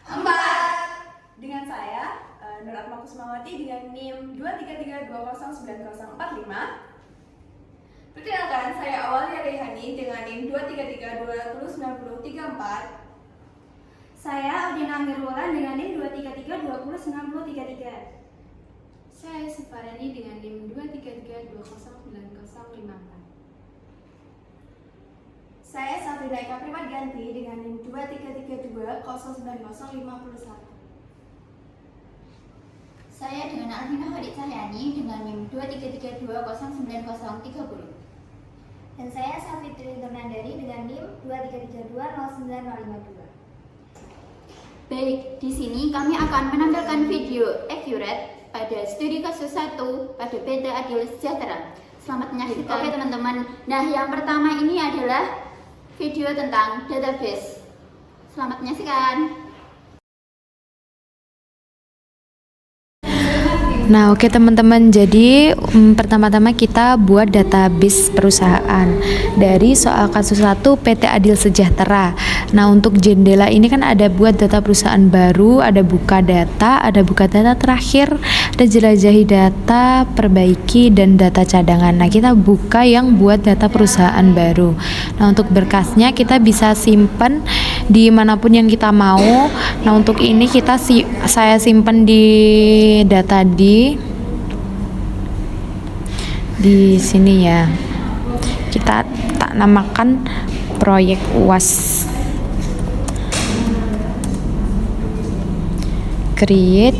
4. Dengan saya, Nur Atma Kusmawati dengan NIM 233209045. Perkenalkan, saya Awalia Rehani dengan NIM 233209034. Saya Udina Amirwulan dengan NIM 233209033. Saya Sufarani dengan NIM 233209054. Saya Sabrina Eka Primadganti dengan NIM 233209051. Saya dengan Alvina Hodik Cahyani dengan NIM 233209030. Dan saya Safitri Nurnandari dengan NIM 233209052. Baik, di sini kami akan menampilkan video accurate pada studi kasus 1 pada PT Adil Sejahtera. Selamat menyaksikan. Oke teman-teman, nah yang pertama ini adalah video tentang database. Selamat menyaksikan. Nah, oke teman-teman, jadi pertama-tama kita buat database perusahaan dari soal kasus 1 PT Adil Sejahtera. Nah, untuk jendela ini kan ada buat data perusahaan baru, ada buka data terakhir, ada jelajahi data, perbaiki, dan data cadangan. Nah, kita buka yang buat data perusahaan baru. Nah, untuk berkasnya kita bisa simpan di manapun yang kita mau. Nah, untuk ini saya simpan di data di sini ya. Kita tak namakan proyek UAS. Create.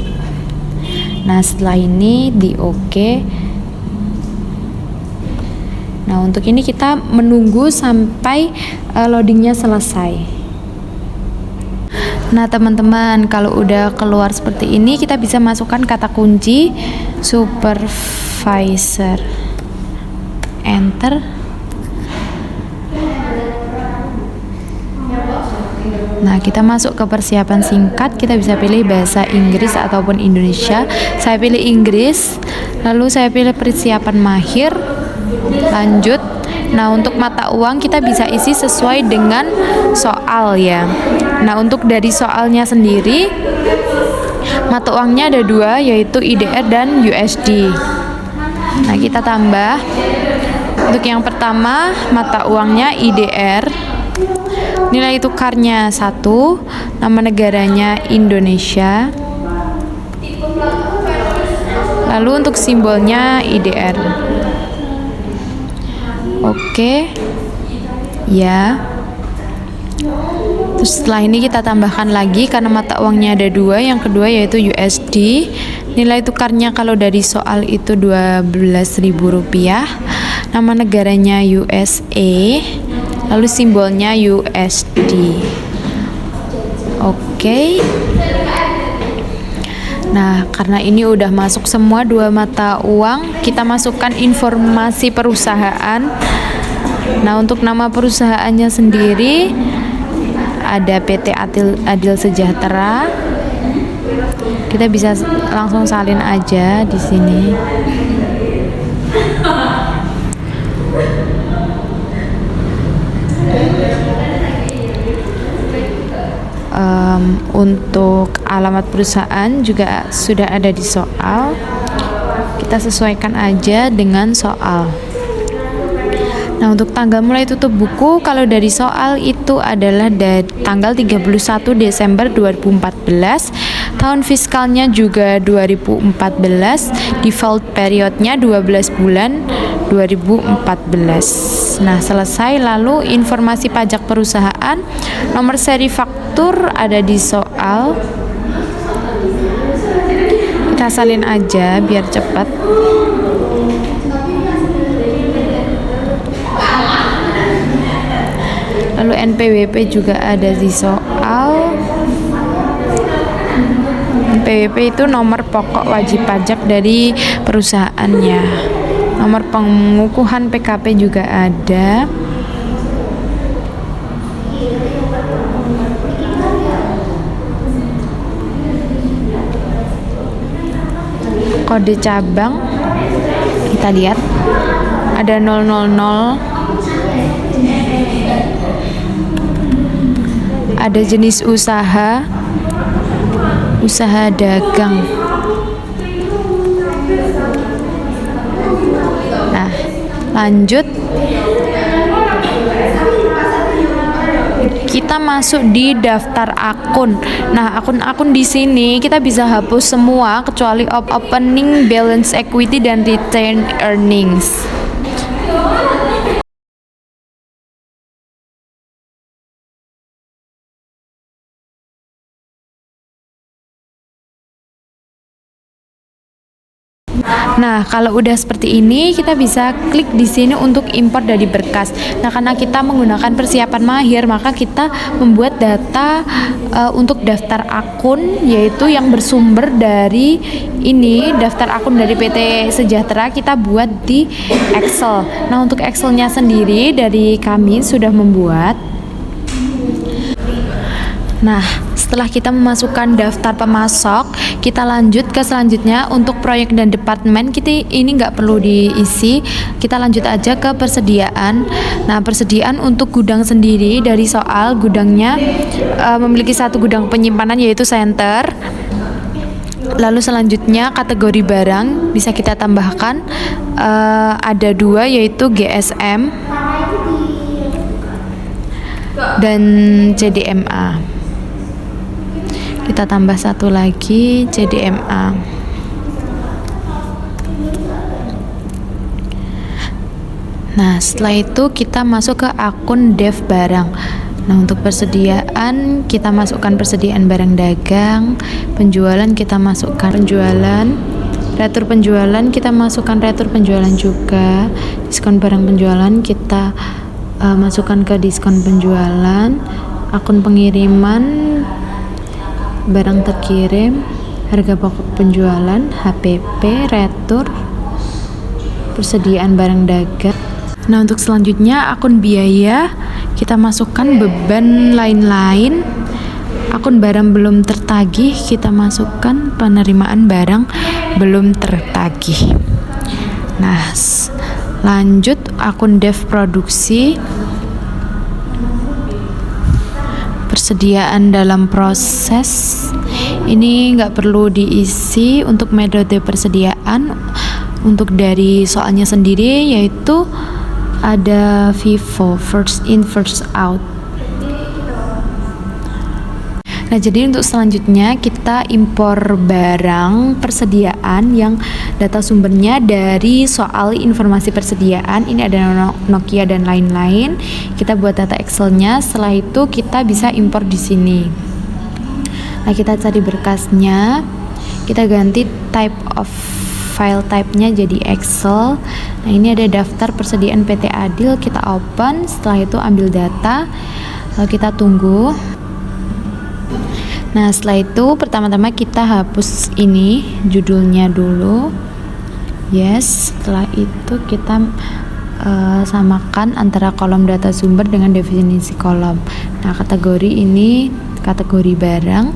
Nah, setelah ini di OK. Nah, untuk ini kita menunggu sampai loadingnya selesai. Nah teman-teman, kalau udah keluar seperti ini kita bisa masukkan kata kunci supervisor, enter. Nah, kita masuk ke persiapan singkat, kita bisa pilih bahasa Inggris ataupun Indonesia. Saya pilih Inggris, lalu saya pilih persiapan mahir, lanjut. Nah, untuk mata uang kita bisa isi sesuai dengan soal ya. Nah, untuk dari soalnya sendiri, mata uangnya ada 2, yaitu IDR dan USD. Nah, kita tambah. Untuk yang pertama, mata uangnya IDR. Nilai tukarnya 1, nama negaranya Indonesia. Lalu untuk simbolnya IDR. Oke, ya. Terus setelah ini kita tambahkan lagi karena mata uangnya ada 2. Yang kedua yaitu USD. Nilai tukarnya kalau dari soal itu Rp12.000. Nama negaranya USA. Lalu simbolnya USD. Oke. Nah, karena ini udah masuk semua 2 mata uang, kita masukkan informasi perusahaan. Nah, untuk nama perusahaannya sendiri ada PT Adil Sejahtera. Kita bisa langsung salin aja di sini. Untuk alamat perusahaan juga sudah ada di soal. Kita sesuaikan aja dengan soal. Nah, untuk tanggal mulai tutup buku kalau dari soal itu adalah tanggal 31 Desember 2014. Tahun fiskalnya juga 2014. Default periodnya 12 bulan 2014. Nah, selesai. Lalu informasi pajak perusahaan, nomor seri faktur ada di soal. Kita salin aja biar cepat. Lalu NPWP juga ada di soal. NPWP itu nomor pokok wajib pajak dari perusahaannya. Nomor pengukuhan PKP juga ada. Kode cabang kita lihat ada 000, ada jenis usaha, usaha dagang. Nah, lanjut kita masuk di daftar akun. Nah, akun-akun di sini kita bisa hapus semua kecuali opening balance equity dan return earnings. Nah, kalau udah seperti ini, kita bisa klik di sini untuk import dari berkas. Nah, karena kita menggunakan persiapan mahir, maka kita membuat data untuk daftar akun, yaitu yang bersumber dari ini, daftar akun dari PT Sejahtera, kita buat di Excel. Nah, untuk Excelnya sendiri dari kami sudah membuat. Nah, setelah kita memasukkan daftar pemasok, kita lanjut ke selanjutnya. Untuk proyek dan departemen kita ini nggak perlu diisi, kita lanjut aja ke persediaan. Nah, persediaan untuk gudang sendiri dari soal gudangnya memiliki satu gudang penyimpanan yaitu center. Lalu selanjutnya kategori barang bisa kita tambahkan ada 2 yaitu GSM dan CDMA. Kita tambah satu lagi CDMA. Nah, setelah itu kita masuk ke akun dev barang. Nah, untuk persediaan kita masukkan persediaan barang dagang, penjualan kita masukkan penjualan, retur penjualan kita masukkan retur penjualan juga, diskon barang penjualan kita masukkan ke diskon penjualan, akun pengiriman barang terkirim, harga pokok penjualan, HPP, retur, persediaan barang dagang. Nah, untuk selanjutnya akun biaya kita masukkan beban lain-lain, akun barang belum tertagih kita masukkan penerimaan barang belum tertagih. Nah, lanjut akun dev produksi, persediaan dalam proses ini nggak perlu diisi. Untuk metode persediaan untuk dari soalnya sendiri yaitu ada FIFO, first in first out. Nah, jadi untuk selanjutnya kita impor barang persediaan yang data sumbernya dari soal informasi persediaan. Ini ada Nokia dan lain-lain. Kita buat data Excelnya. Setelah itu kita bisa impor di sini. Nah, kita cari berkasnya. Kita ganti type of file type-nya jadi Excel. Nah, ini ada daftar persediaan PT Adil. Kita open. Setelah itu ambil data. Lalu kita tunggu. Nah, setelah itu pertama-tama kita hapus ini judulnya dulu. Yes, setelah itu kita samakan antara kolom data sumber dengan definisi kolom. Nah, kategori ini kategori barang.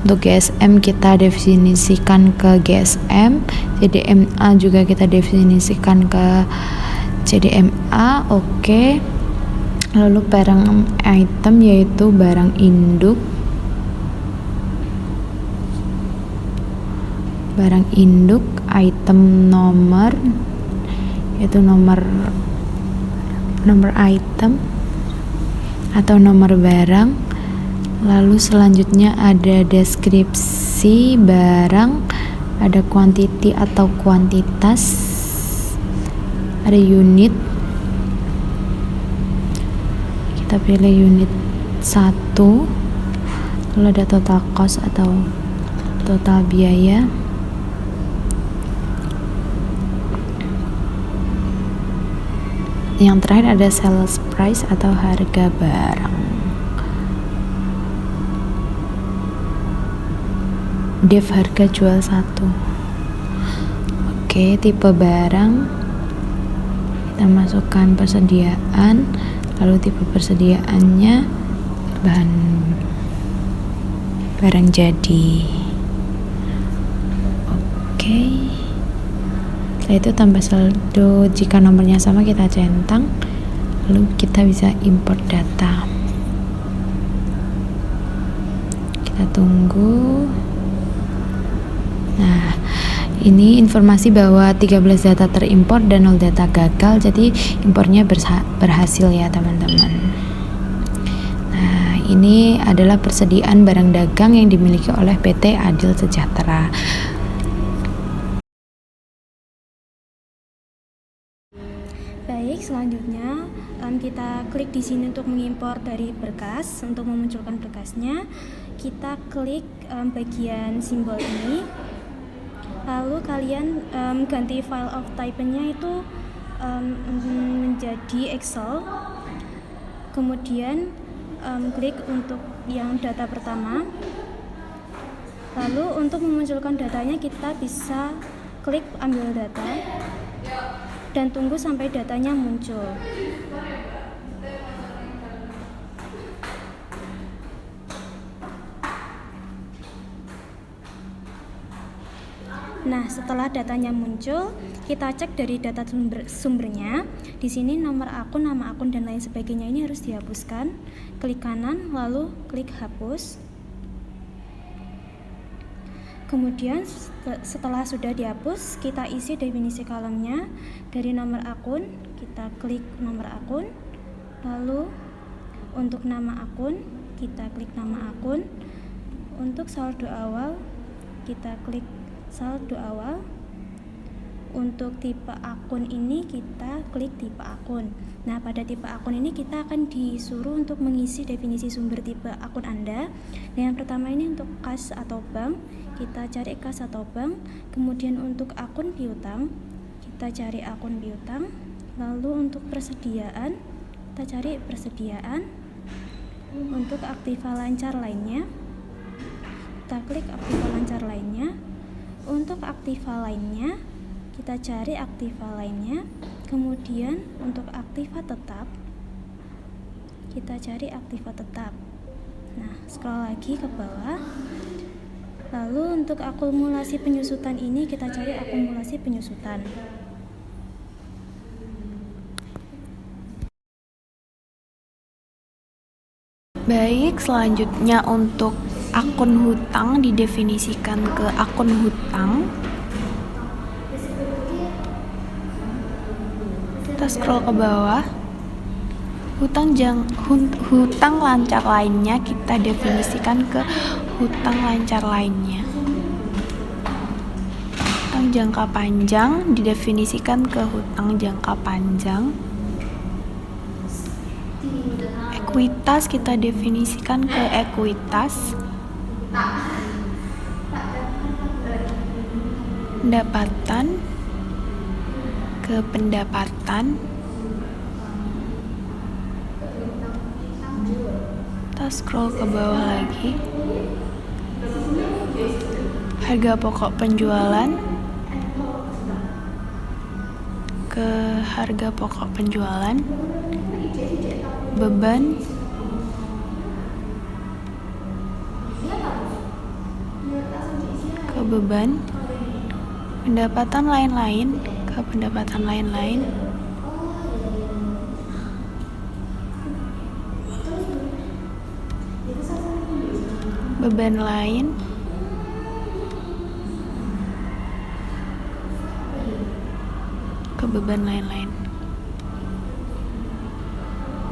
Untuk GSM kita definisikan ke GSM, CDMA juga kita definisikan ke CDMA. Oke. Lalu barang item yaitu barang induk. Barang induk, item nomor yaitu nomor item atau nomor barang. Lalu selanjutnya ada deskripsi barang, ada quantity atau kuantitas, ada unit. Kita pilih unit 1. Lalu ada total cost atau total biaya. Yang terakhir ada sales price atau harga barang. Dev harga jual 1. Oke, tipe barang kita masukkan persediaan, lalu tipe persediaannya bahan barang jadi. Oke. Setelah itu tambah saldo, jika nomornya sama kita centang, lalu kita bisa import data. Kita tunggu. Nah, ini informasi bahwa 13 data terimpor dan 0 data gagal, jadi impornya berhasil ya teman-teman. Nah, ini adalah persediaan barang dagang yang dimiliki oleh PT Adil Sejahtera. Baik, selanjutnya kita klik di sini untuk mengimpor dari berkas. Untuk memunculkan berkasnya, kita klik bagian simbol ini. Lalu kalian ganti file of type-nya itu menjadi Excel. Kemudian klik untuk yang data pertama. Lalu untuk memunculkan datanya kita bisa klik ambil data dan tunggu sampai datanya muncul. Nah, setelah datanya muncul, kita cek dari data sumbernya. Di sini nomor akun, nama akun, dan lain sebagainya ini harus dihapuskan. Klik kanan, lalu klik hapus. Kemudian setelah sudah dihapus, kita isi definisi kolomnya. Dari nomor akun, kita klik nomor akun. Lalu untuk nama akun, kita klik nama akun. Untuk saldo awal, kita klik saldo awal. Untuk tipe akun ini kita klik tipe akun. Nah, pada tipe akun ini kita akan disuruh untuk mengisi definisi sumber tipe akun Anda. Nah, yang pertama ini untuk kas atau bank, kita cari kas atau bank. Kemudian untuk akun piutang, kita cari akun piutang. Lalu untuk persediaan, kita cari persediaan. Untuk aktiva lancar lainnya, kita klik aktiva lancar lainnya. Untuk aktiva lainnya, kita cari aktiva lainnya. Kemudian untuk aktiva tetap, kita cari aktiva tetap. Nah, scroll lagi ke bawah. Lalu untuk akumulasi penyusutan ini kita cari akumulasi penyusutan. Baik, selanjutnya untuk akun hutang didefinisikan ke akun hutang. Kita scroll ke bawah. Hutang lancar lainnya kita definisikan ke hutang lancar lainnya. Hutang jangka panjang didefinisikan ke hutang jangka panjang. Ekuitas kita definisikan ke ekuitas. Pendapatan ke pendapatan. Kita scroll ke bawah lagi. Harga pokok penjualan ke harga pokok penjualan. Beban ke beban. Pendapatan lain-lain ke pendapatan lain-lain. Beban lain ke beban lain-lain.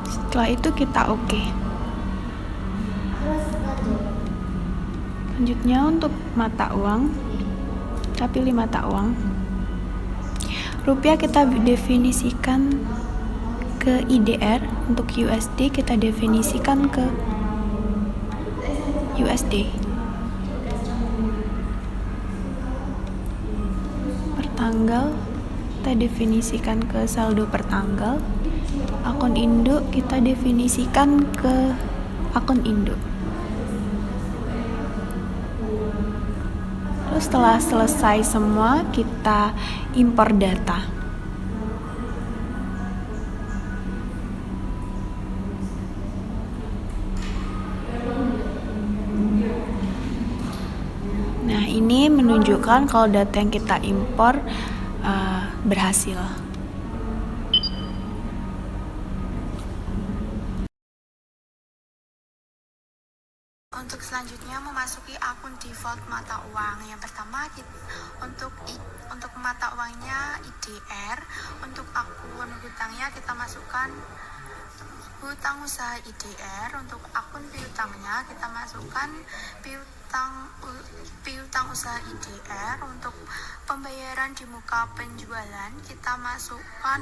Setelah itu kita oke. Selanjutnya untuk mata uang, kita pilih mata uang. Rupiah kita definisikan ke IDR. Untuk USD kita definisikan ke USD. Pertanggal kita definisikan ke saldo pertanggal. Akun induk kita definisikan ke akun induk. Terus setelah selesai semua, kita impor data. Nah, ini menunjukkan kalau data yang kita impor berhasil. Untuk selanjutnya memasuki akun default mata uang. Yang pertama untuk mata uangnya IDR. Untuk akun hutangnya kita masukkan hutang usaha IDR. Untuk akun piutangnya kita masukkan piutang usaha IDR. Untuk pembayaran di muka penjualan kita masukkan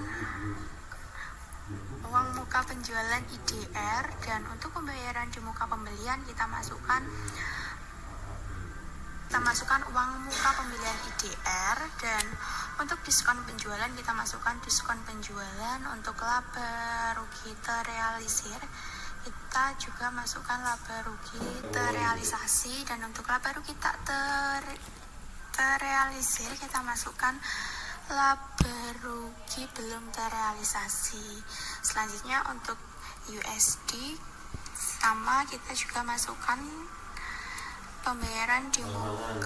uang muka penjualan IDR, dan untuk pembayaran di muka pembelian kita masukkan uang muka pembelian IDR, dan untuk diskon penjualan kita masukkan diskon penjualan. Untuk laba rugi terrealisir kita juga masukkan laba rugi terrealisasi, dan untuk laba rugi tak terrealisir kita masukkan laba rugi belum terrealisasi. Selanjutnya untuk USD sama, kita juga masukkan pembayaran di uang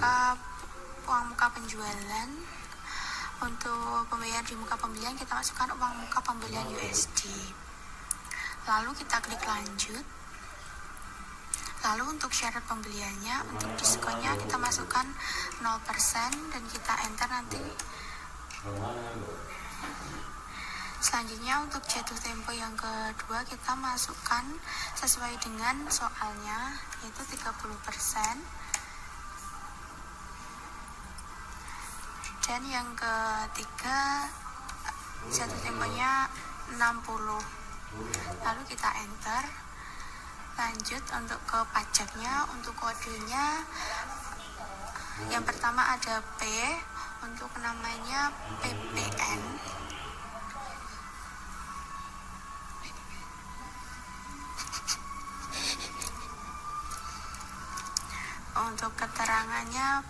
muka penjualan. Untuk pembayaran di muka pembelian kita masukkan uang muka pembelian USD. Lalu kita klik lanjut. Lalu untuk syarat pembeliannya, untuk diskonnya kita masukkan 0% dan kita enter nanti. Selanjutnya untuk jatuh tempo yang kedua kita masukkan sesuai dengan soalnya, yaitu 30%. Dan yang ketiga jatuh temponya 60. Lalu kita enter. Lanjut untuk ke pajaknya, untuk kodenya yang pertama ada P, untuk namanya PPN. Untuk keterangannya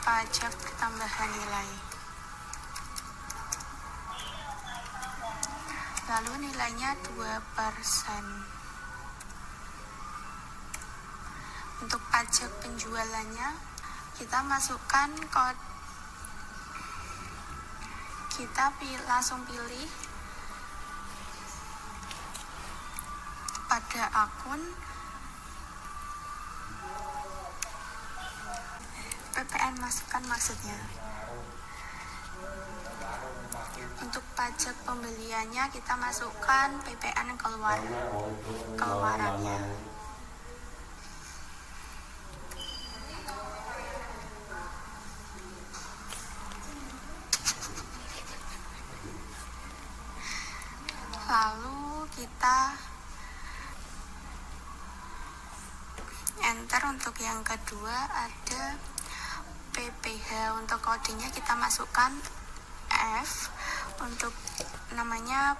pajak tambahan nilai. Lalu nilainya 2%. Untuk pajak penjualannya kita masukkan kode, kita langsung pilih pada akun PPN, masukkan maksudnya. Untuk pajak pembeliannya kita masukkan PPN keluarannya. Lalu kita enter. Untuk yang kedua ada PPH. Untuk kodenya kita masukkan F. Untuk namanya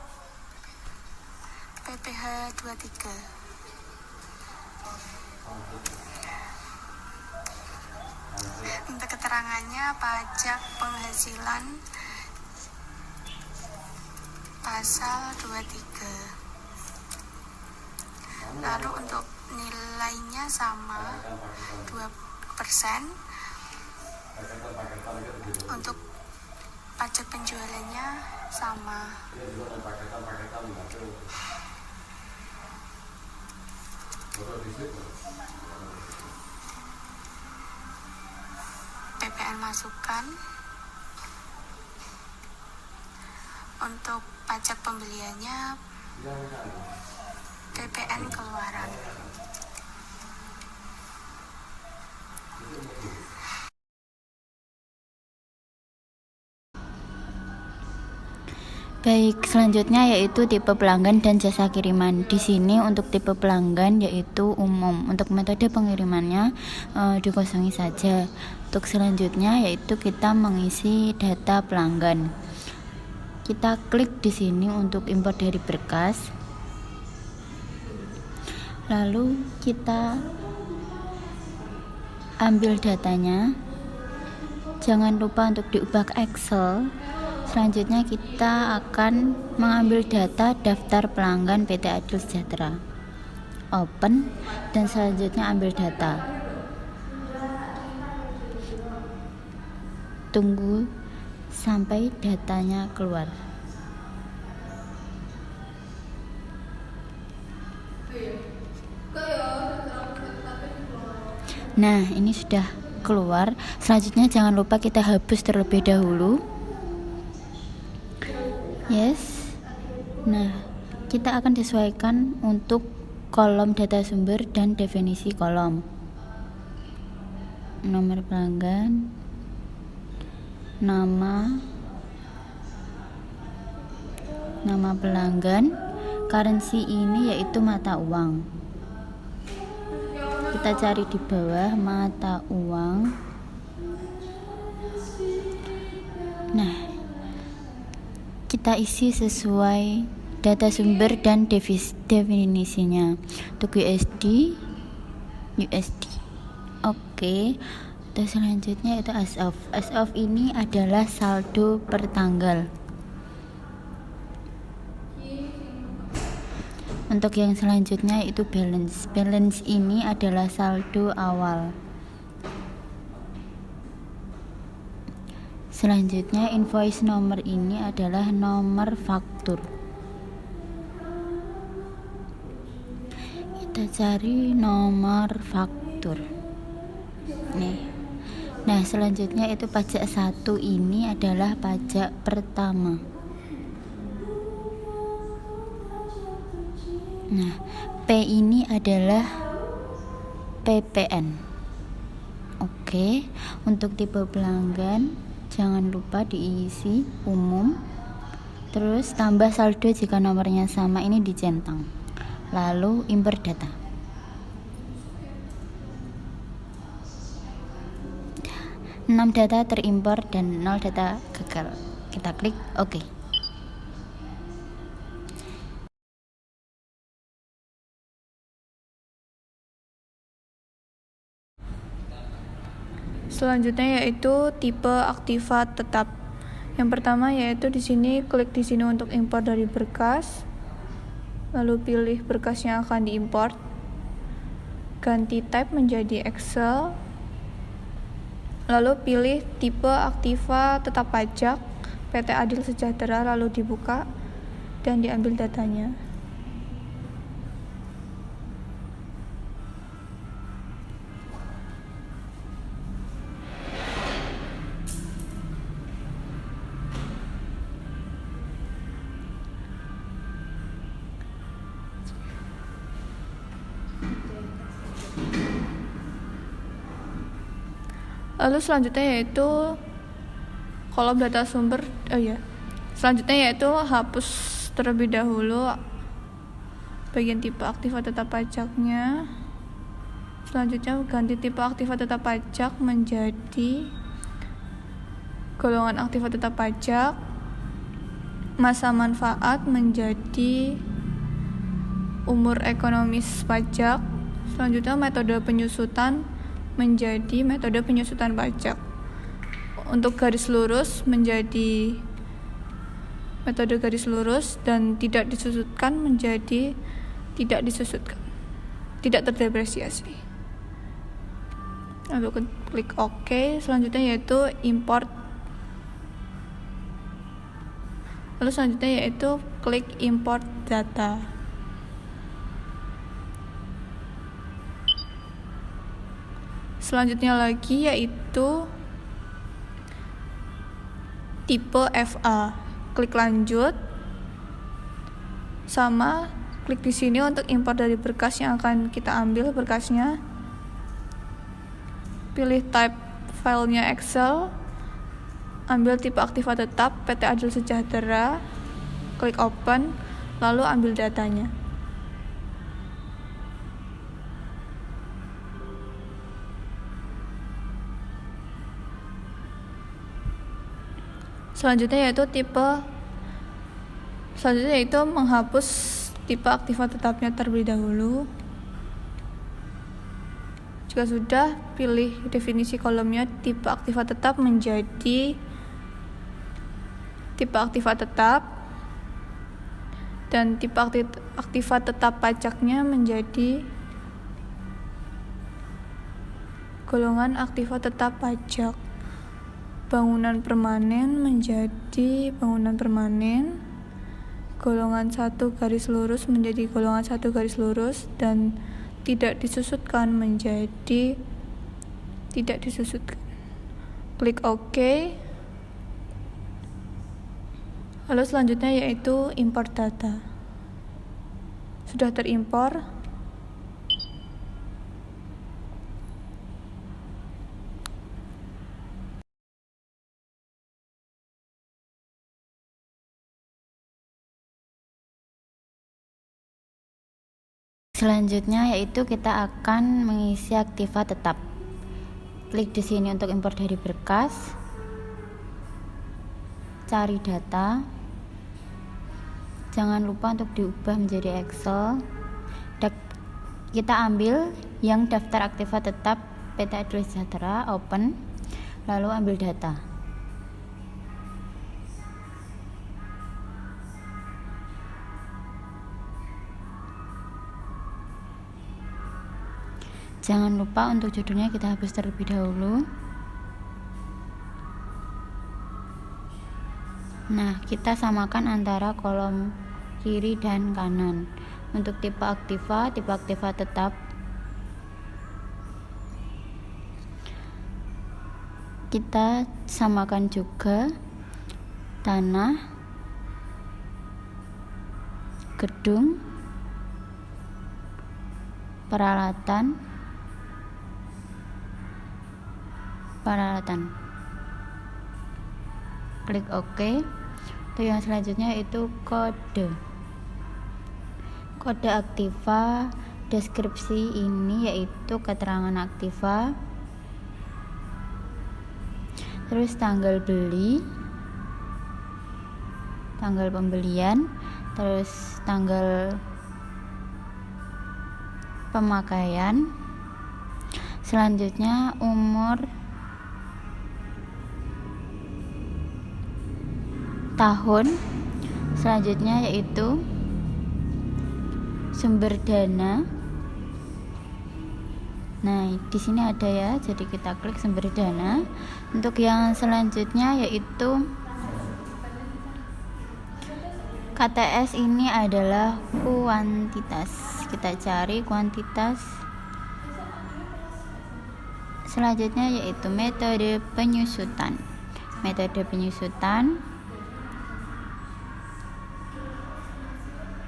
PPH 23. Untuk keterangannya pajak penghasilan pasal 23. Lalu untuk nilainya sama 2%. Untuk pajak penjualannya sama. PPN masukkan. Untuk pajak pembeliannya PPN keluaran. Baik, selanjutnya yaitu tipe pelanggan dan jasa kiriman. Di sini untuk tipe pelanggan yaitu umum. Untuk metode pengirimannya dikosongi saja. Untuk selanjutnya yaitu kita mengisi data pelanggan. Kita klik di sini untuk import dari berkas. Lalu kita ambil datanya. Jangan lupa untuk diubah ke Excel. Selanjutnya kita akan mengambil data daftar pelanggan PT Adil Sejahtera. Open dan selanjutnya ambil data. Tunggu sampai datanya keluar. Nah, ini sudah keluar. Selanjutnya jangan lupa kita hapus terlebih dahulu. Yes. Nah, kita akan sesuaikan untuk kolom data sumber dan definisi kolom. Nomor pelanggan, nama pelanggan, currency ini yaitu mata uang. Kita cari di bawah mata uang. Nah, kita isi sesuai data sumber dan definisinya. Untuk USD. Oke. Terus selanjutnya itu as of. As of ini adalah saldo per tanggal. Untuk yang selanjutnya itu balance. Balance ini adalah saldo awal. Selanjutnya invoice nomor ini adalah nomor faktur. Kita cari nomor faktur. Nih. Nah, selanjutnya itu pajak 1 ini adalah pajak pertama. Nah, P ini adalah PPN. Oke, untuk tipe pelanggan jangan lupa diisi umum. Terus tambah saldo jika nomornya sama, ini dicentang. Lalu import data. Enam data terimpor dan 0 data gagal. Kita klik OK. Selanjutnya yaitu tipe aktiva tetap. Yang pertama yaitu di sini, klik di sini untuk impor dari berkas. Lalu pilih berkas yang akan diimport. Ganti type menjadi Excel. Lalu pilih tipe aktiva tetap pajak PT Adil Sejahtera, lalu dibuka dan diambil datanya. Lalu selanjutnya yaitu kolom data sumber. Selanjutnya yaitu hapus terlebih dahulu bagian tipe aktiva tetap pajaknya. Selanjutnya ganti tipe aktiva tetap pajak menjadi golongan aktiva tetap pajak. Masa manfaat menjadi umur ekonomis pajak. Selanjutnya metode penyusutan menjadi metode penyusutan pajak. Untuk garis lurus menjadi metode garis lurus, dan tidak disusutkan menjadi tidak disusutkan, tidak terdepresiasi. Lalu klik OK. Selanjutnya yaitu import. Lalu selanjutnya yaitu klik import data. Selanjutnya lagi yaitu tipe FA. Klik lanjut. Sama klik di sini untuk import dari berkas yang akan kita ambil berkasnya. Pilih type filenya Excel. Ambil tipe aktiva tetap PT Adil Sejahtera. Klik open, lalu ambil datanya. Selanjutnya yaitu menghapus tipe aktiva tetapnya terlebih dahulu. Jika sudah, pilih definisi kolomnya tipe aktiva tetap menjadi tipe aktiva tetap, dan tipe aktiva tetap pajaknya menjadi golongan aktiva tetap pajak. Bangunan permanen menjadi bangunan permanen. Golongan 1 garis lurus menjadi golongan 1 garis lurus, dan tidak disusutkan menjadi tidak disusutkan. Klik OK. Lalu selanjutnya yaitu import data. Sudah terimpor. Selanjutnya yaitu kita akan mengisi aktiva tetap. Klik di sini untuk import dari berkas. Cari data. Jangan lupa untuk diubah menjadi Excel. Kita ambil yang daftar aktiva tetap PT Adil Sejahtera, open, lalu ambil data. Jangan lupa untuk judulnya kita hapus terlebih dahulu. Nah, kita samakan antara kolom kiri dan kanan. Untuk tipe aktiva tetap, kita samakan juga tanah, gedung, peralatan. Klik OK. Untuk yang selanjutnya yaitu kode aktiva. Deskripsi ini yaitu keterangan aktiva, terus tanggal beli, tanggal pembelian, terus tanggal pemakaian. Selanjutnya umur, tahun. Selanjutnya yaitu sumber dana. Nah, di sini ada ya, jadi kita klik sumber dana. Untuk yang selanjutnya yaitu KTS, ini adalah kuantitas. Kita cari kuantitas. Selanjutnya yaitu metode penyusutan.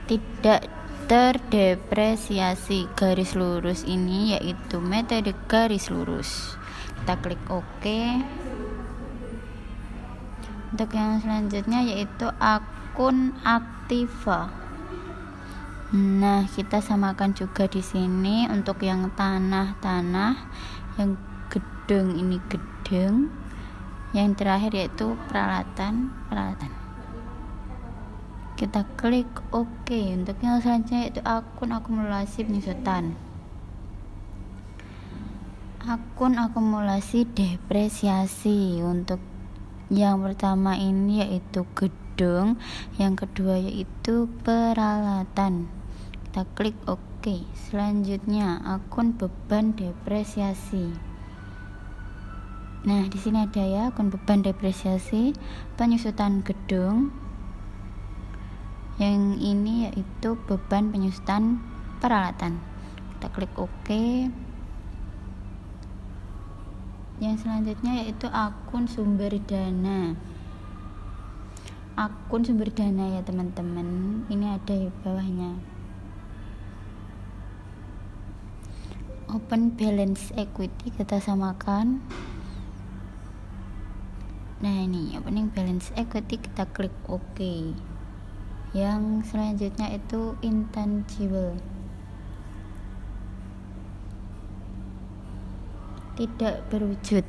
Tidak terdepresiasi garis lurus, ini yaitu metode garis lurus. Kita klik OK. Untuk yang selanjutnya yaitu akun aktiva. Nah, kita samakan juga di sini. Untuk yang tanah, yang gedung, ini gedung. Yang terakhir yaitu peralatan. Kita klik OK. Untuk yang selanjutnya yaitu akun akumulasi penyusutan. Akun akumulasi depresiasi. Untuk yang pertama ini yaitu gedung, yang kedua yaitu peralatan. Kita klik OK. Selanjutnya akun beban depresiasi. Nah, di sini ada ya akun beban depresiasi penyusutan gedung. Yang ini yaitu beban penyusutan peralatan. Kita klik OK. Yang selanjutnya yaitu akun sumber dana. Akun sumber dana ya teman-teman. Ini ada di bawahnya. Open balance equity, kita samakan. Nah, ini opening balance equity, kita klik OK. Yang selanjutnya itu intangible, tidak berwujud,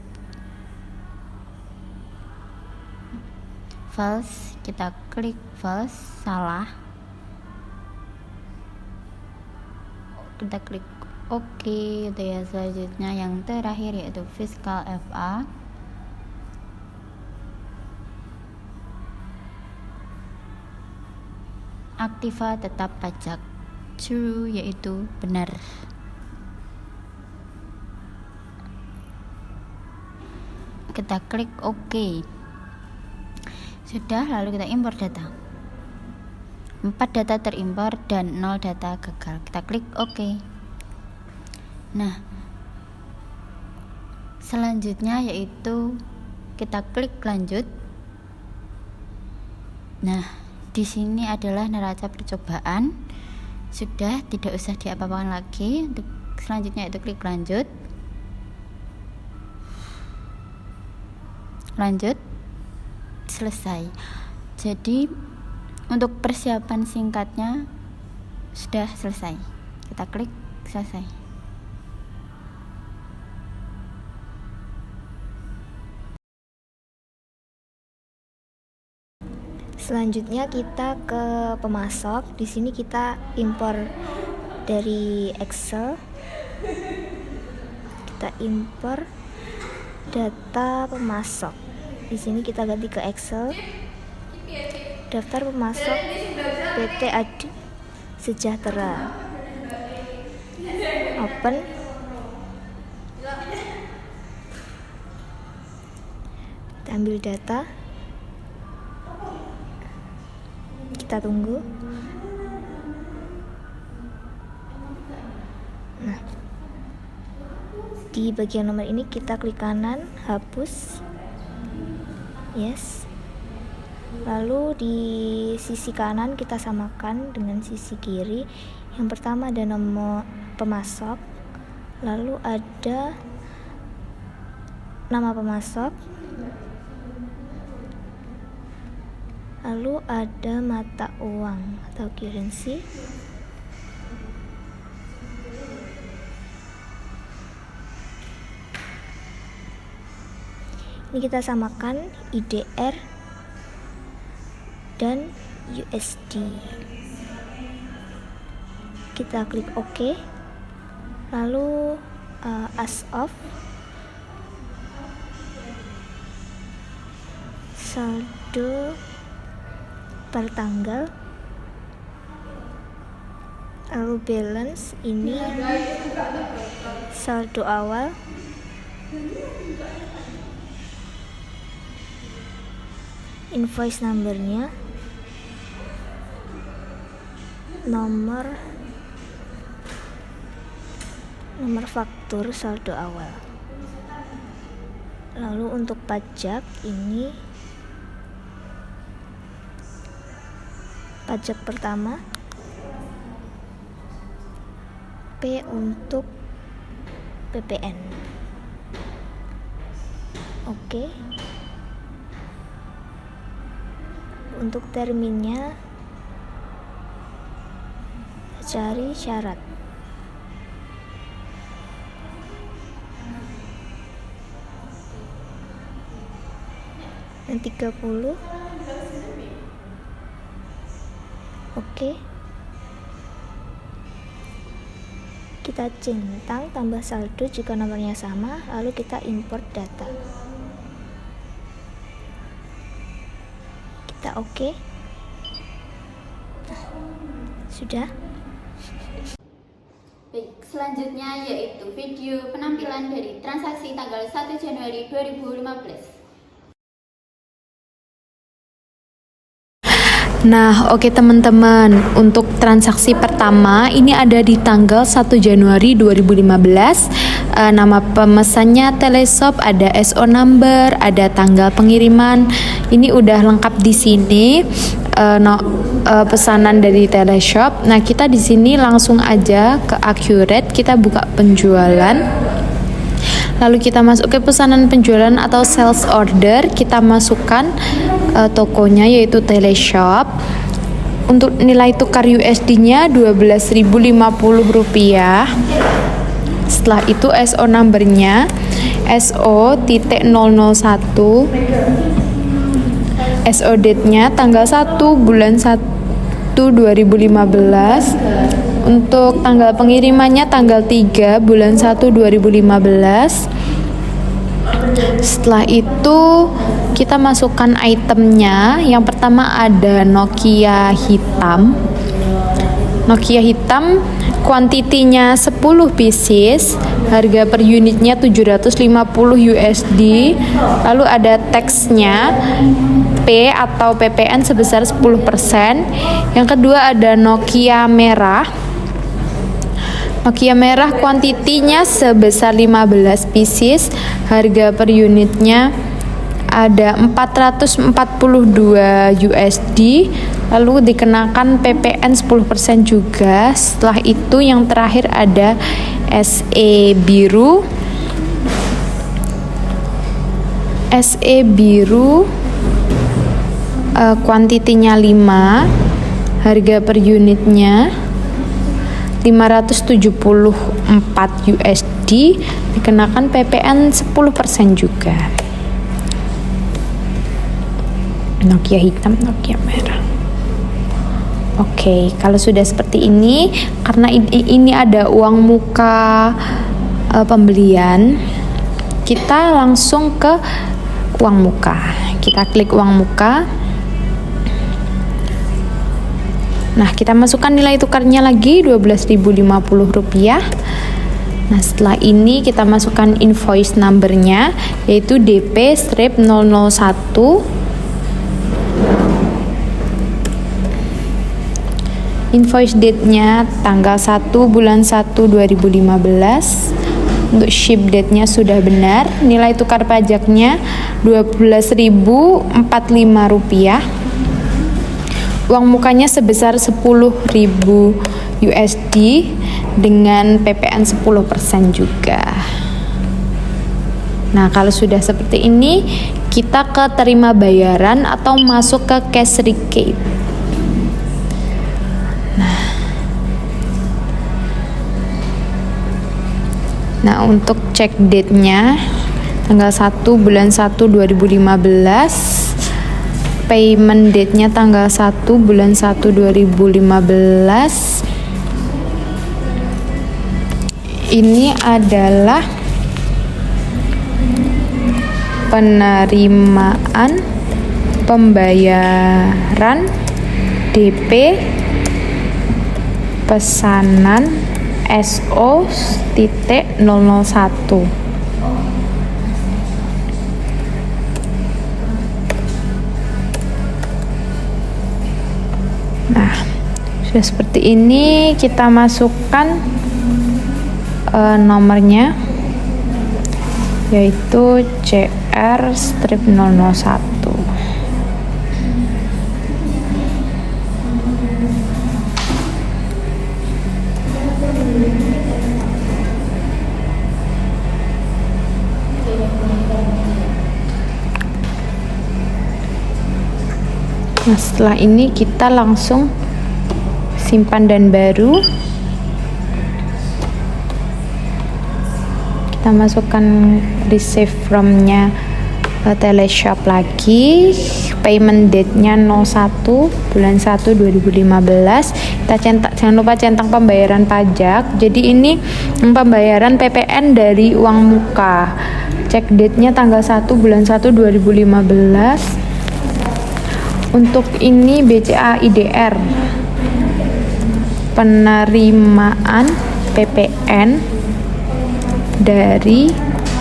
false. Kita klik false, salah. Kita klik OK. Itu ya. Selanjutnya yang terakhir yaitu fiskal FA. Aktiva tetap pajak, true, yaitu benar. Kita klik OK. Sudah, lalu kita impor data. 4 data terimpor dan 0 data gagal. Kita klik OK. Nah, Selanjutnya yaitu kita klik lanjut. Nah, di sini adalah neraca percobaan. Sudah, tidak usah diapa-apakan lagi. Untuk selanjutnya itu klik lanjut. Lanjut. Selesai. Jadi untuk persiapan singkatnya sudah selesai. Kita klik selesai. Selanjutnya kita ke pemasok. Di sini kita impor dari Excel. Kita impor data pemasok. Di sini kita ganti ke Excel. Daftar pemasok PT Adi Sejahtera. Open. Kita ambil data. Kita tunggu. Nah, di bagian nomor ini kita klik kanan, hapus, yes. Lalu di sisi kanan kita samakan dengan sisi kiri. Yang pertama ada nomor pemasok, lalu ada nama pemasok, lalu ada mata uang atau currency, ini kita samakan IDR dan USD. Kita klik OK, lalu as of, saldo per tanggal, lalu balance, ini saldo awal, invoice numbernya, nomor faktur saldo awal. Lalu untuk pajak, ini pajak pertama, P untuk PPN. Oke. Untuk terminnya cari syarat. Yang 30. Oke. Kita centang tambah saldo jika nomornya sama, lalu kita import data. Kita oke. Sudah. Baik, selanjutnya yaitu video penampilan dari transaksi tanggal 1 Januari 2015. Nah, oke teman-teman, untuk transaksi pertama ini ada di tanggal 1 Januari 2015. Nama pemesannya Teleshop, ada SO number, ada tanggal pengiriman. Ini udah lengkap di sini. Pesanan dari Teleshop. Nah, kita di sini langsung aja ke Accurate, kita buka penjualan. Lalu kita masuk ke pesanan penjualan atau sales order, kita masukkan tokonya yaitu Teleshop. Untuk nilai tukar USD-nya Rp12.050. Setelah itu SO number-nya SO.001. SO date-nya tanggal 1 bulan 1 2015. Untuk tanggal pengirimannya tanggal 3 bulan 1 2015. Setelah itu kita masukkan itemnya. Yang pertama ada Nokia hitam. Nokia hitam kuantitinya 10 pieces, harga per unitnya 750 USD. Lalu ada teksnya P atau PPN sebesar 10%. Yang kedua ada Nokia merah. Nokia merah kuantitinya sebesar 15 pieces, harga per unitnya ada 442 USD, lalu dikenakan PPN 10% juga. Setelah itu yang terakhir ada SE biru. SE biru kuantitinya 5, harga per unitnya 574 USD, dikenakan PPN 10% juga. Nokia hitam, Nokia merah. Oke, kalau sudah seperti ini, karena ini ada uang muka pembelian, kita langsung ke uang muka. Kita klik uang muka. Nah, kita masukkan nilai tukarnya lagi 12.050 rupiah. Nah, setelah ini kita masukkan invoice numbernya, yaitu DP-001. Invoice date-nya tanggal 1 bulan 1 2015. Untuk ship date-nya sudah benar. Nilai tukar pajaknya 12.045 rupiah. Uang mukanya sebesar 10.000 USD dengan PPN 10% juga. Nah, kalau sudah seperti ini, kita ke terima bayaran atau masuk ke cash receipt. Nah, untuk cek date-nya tanggal 1 bulan 1 2015. Payment date-nya tanggal 1 bulan 1 2015. Ini adalah penerimaan pembayaran DP pesanan SO-001. Nah, sudah seperti ini, kita masukkan nomornya, yaitu CR-001. Nah, setelah ini kita langsung simpan dan baru. Kita masukkan receive from-nya Teleshop lagi. Payment date-nya 01 bulan 1 2015. Kita centang, jangan lupa centang pembayaran pajak. Jadi ini pembayaran PPN dari uang muka. Cek date-nya tanggal 1 bulan 1 2015. Untuk ini BCA IDR, penerimaan PPN dari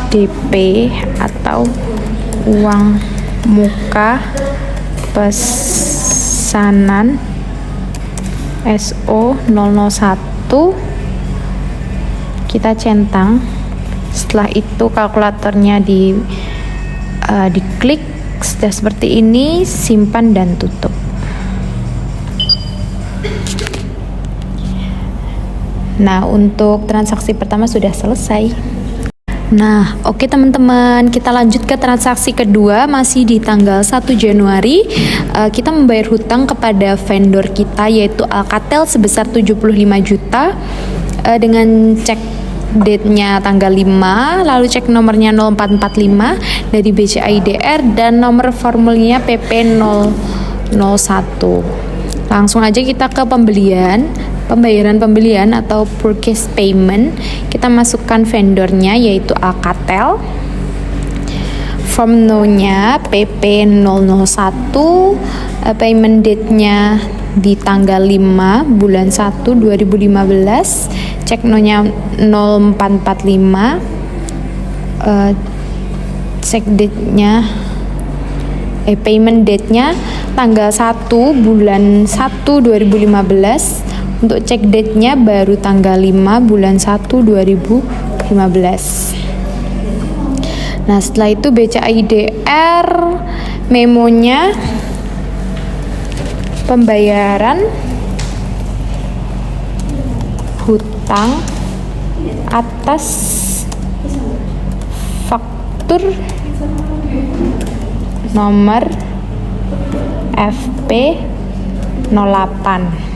DP atau uang muka pesanan SO-001, kita centang. Setelah itu kalkulatornya diklik. Sudah seperti ini, simpan dan tutup. Nah, untuk transaksi pertama sudah selesai. Nah, oke teman-teman, kita lanjut ke transaksi kedua. Masih di tanggal 1 Januari, kita membayar hutang kepada vendor kita, yaitu Alcatel sebesar 75 juta dengan cek date-nya tanggal 5, lalu cek nomornya 0445 dari BCA IDR dan nomor formulnya PP001. Langsung aja kita ke pembayaran pembelian atau purchase payment. Kita masukkan vendornya, yaitu Alcatel. Form no-nya PP001, payment date-nya di tanggal 5 bulan 1 2015. Cek no-nya 0445, cek date-nya payment date-nya tanggal 1 bulan 1 2015. Untuk cek date-nya baru tanggal 5 bulan 1 2015. Nah, setelah itu BCAIDR memonya pembayaran hutang atas faktur nomor FP 08.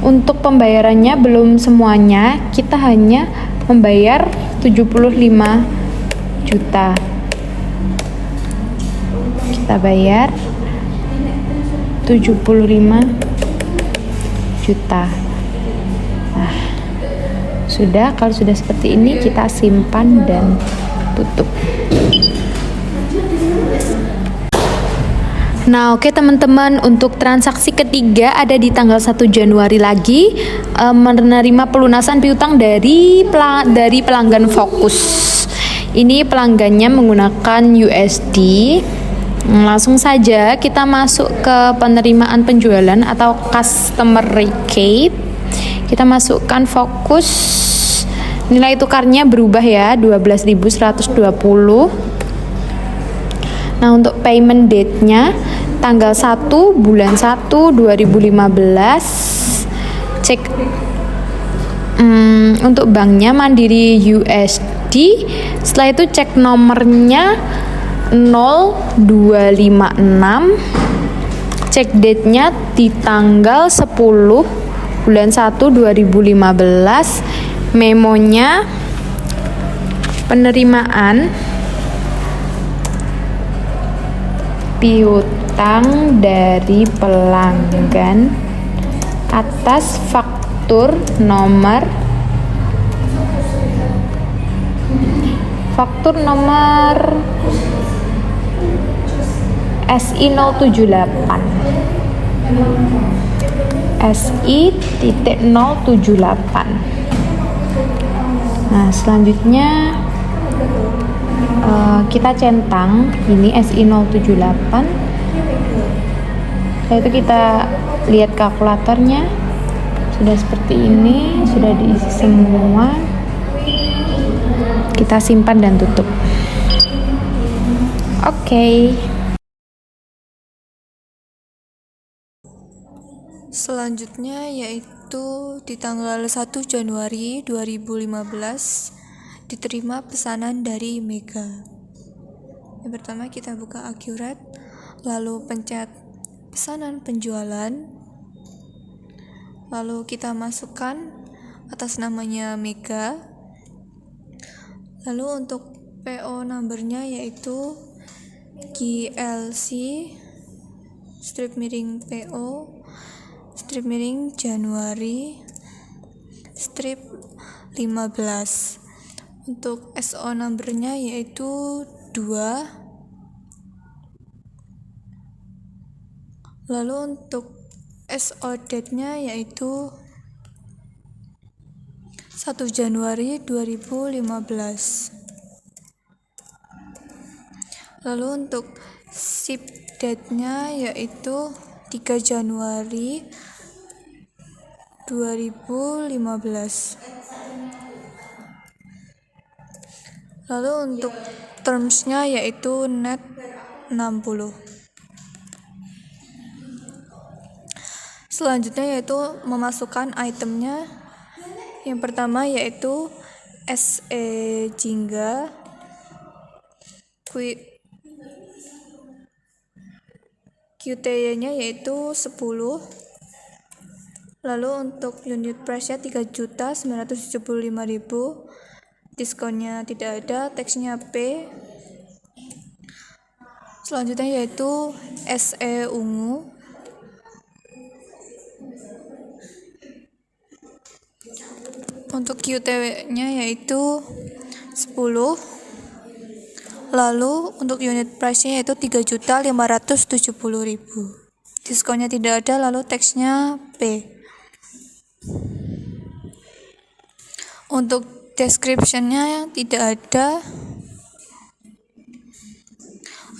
Untuk pembayarannya belum semuanya, kita hanya membayar 75 juta. Kita bayar 75 juta. Nah, sudah, kalau sudah seperti ini kita simpan dan tutup. Nah, oke teman-teman, untuk transaksi ketiga ada di tanggal 1 Januari lagi, menerima pelunasan piutang dari pelanggan Fokus. Ini pelanggannya menggunakan USD. Langsung saja kita masuk ke penerimaan penjualan atau customer receipt. Kita masukkan Fokus. Nilai tukarnya berubah ya, 12.120. Nah, untuk payment date-nya tanggal 1 bulan 1 2015. Cek untuk banknya Mandiri USD. Setelah itu cek nomornya 0256. Cek date-nya di tanggal 10 bulan 1 2015. Memonya penerimaan piutang dari pelanggan atas faktur nomor SI 078 SI.078. Nah, selanjutnya kita centang ini SI 078. Setelah itu kita lihat kalkulatornya, sudah seperti ini, sudah diisi semua. Kita simpan dan tutup. Oke. Selanjutnya yaitu di tanggal 1 Januari 2015 diterima pesanan dari Mega. Yang pertama kita buka Accurate, lalu pencet pesanan penjualan, lalu kita masukkan atas namanya Mega. Lalu untuk PO numbernya yaitu GLC strip miring PO strip miring Januari strip 15. Untuk SO numbernya yaitu 2. Lalu untuk SO date-nya yaitu 1 Januari 2015. Lalu untuk ship date-nya yaitu 3 Januari 2015. Lalu untuk terms-nya yaitu net 60. Selanjutnya yaitu memasukkan itemnya. Yang pertama yaitu SE Jingga, QTY-nya yaitu 10. Lalu untuk unit price-nya 3.975.000. Diskonnya tidak ada, teksnya P. Selanjutnya yaitu SE ungu. Untuk QT-nya yaitu 10. Lalu untuk unit price-nya yaitu 3.570.000. Diskonnya tidak ada, lalu teksnya P. Untuk description-nya tidak ada.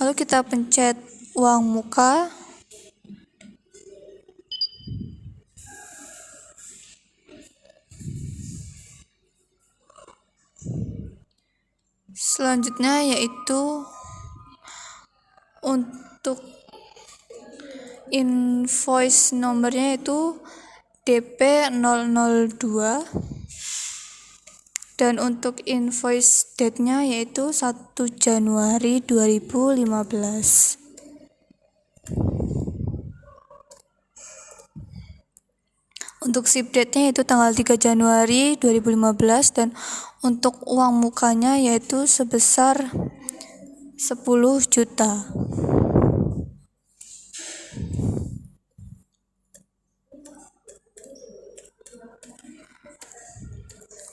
Lalu kita pencet uang muka. Selanjutnya yaitu untuk invoice nomornya itu DP002 dan untuk invoice date-nya yaitu 1 Januari 2015. Untuk ship date-nya yaitu tanggal 3 Januari 2015 dan untuk uang mukanya yaitu sebesar 10 juta.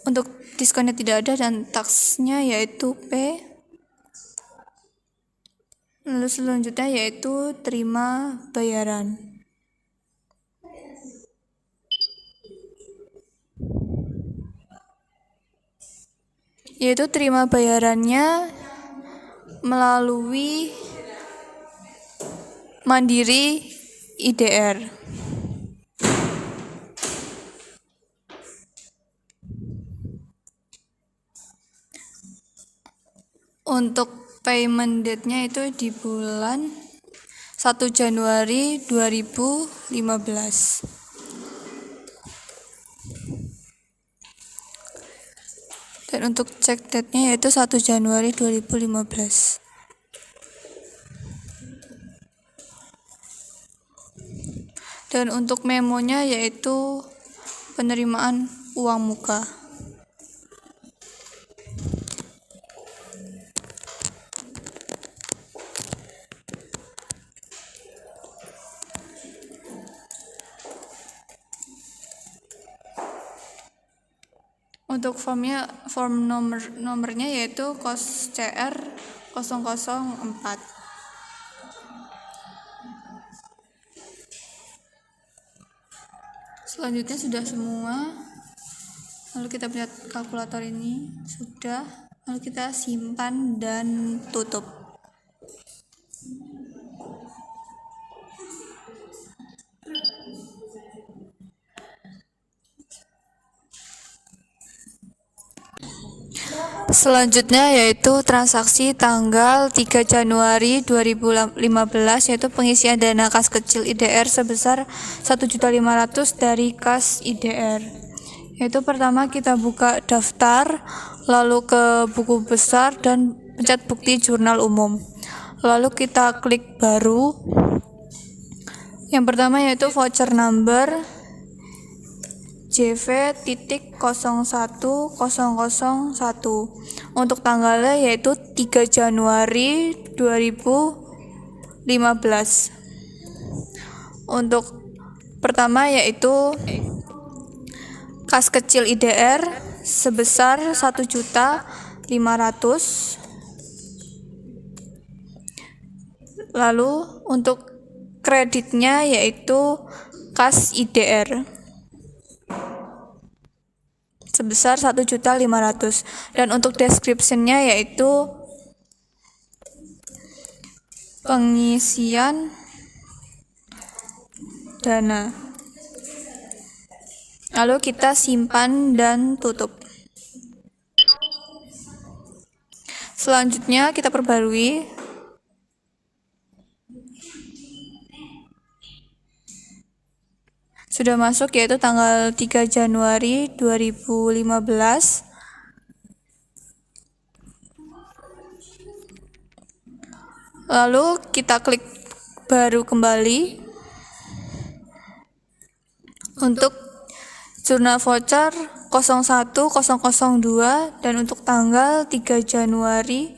Untuk diskonnya tidak ada dan taksnya yaitu P. Lalu selanjutnya yaitu terima bayaran. Yaitu terima bayarannya melalui Mandiri IDR. Untuk payment date-nya itu di bulan 1 Januari 2015. Dan untuk check date-nya yaitu 1 Januari 2015. Dan untuk memonya yaitu penerimaan uang muka. Untuk form nomornya yaitu kos CR 004. Selanjutnya sudah semua. Lalu kita lihat kalkulator ini sudah. Lalu kita simpan dan tutup. Selanjutnya yaitu transaksi tanggal 3 Januari 2015 yaitu pengisian dana kas kecil IDR sebesar 1.500.000 dari kas IDR. Yaitu pertama kita buka daftar, lalu ke buku besar dan pencet bukti jurnal umum. Lalu kita klik baru. Yang pertama yaitu voucher number JV.01001. Untuk tanggalnya yaitu 3 Januari 2015. Untuk pertama yaitu kas kecil IDR sebesar 1.500.000. Lalu untuk kreditnya yaitu kas IDR sebesar 1.500.000 dan untuk description-nya yaitu pengisian dana. Lalu kita simpan dan tutup. Selanjutnya kita perbarui. Sudah masuk yaitu tanggal 3 Januari 2015. Lalu kita klik baru kembali. Untuk jurnal voucher 01002 dan untuk tanggal 3 Januari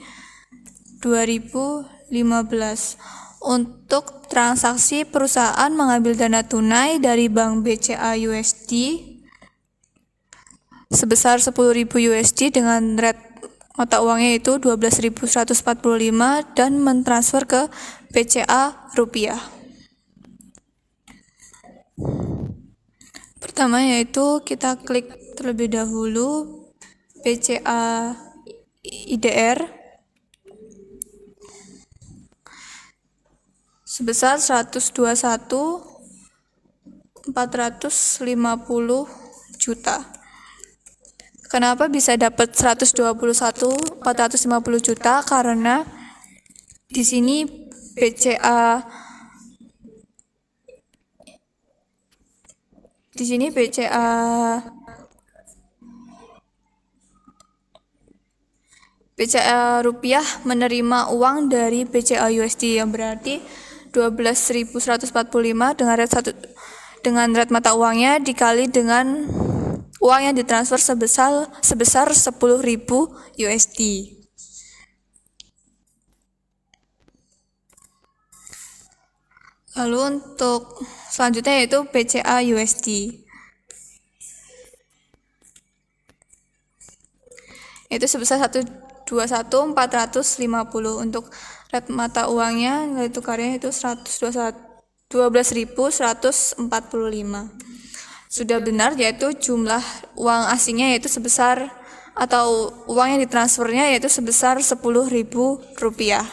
2015. Untuk transaksi perusahaan mengambil dana tunai dari Bank BCA USD sebesar 10.000 USD dengan rate mata uangnya itu 12.145 dan mentransfer ke BCA rupiah. Pertama yaitu kita klik terlebih dahulu BCA IDR sebesar 121.450 juta. Kenapa bisa dapat 121.450 juta? Karena di sini BCA rupiah menerima uang dari BCA USD yang berarti 12.145 dengan rate mata uangnya dikali dengan uang yang ditransfer sebesar 10.000 USD. Lalu untuk selanjutnya yaitu BCA USD. Itu sebesar 121.450 untuk rate mata uangnya nilai tukarnya itu 12.145. Sudah benar yaitu jumlah uang asingnya yaitu sebesar atau uang yang ditransfernya yaitu sebesar 10.000 rupiah.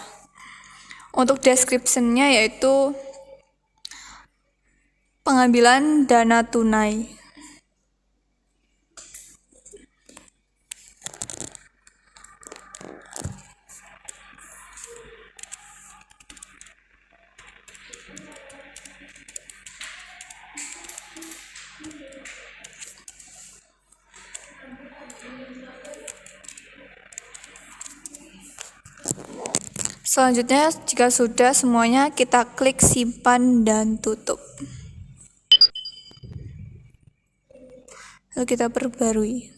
Untuk description-nya yaitu pengambilan dana tunai. Selanjutnya, jika sudah semuanya, kita klik simpan dan tutup. Lalu kita perbarui.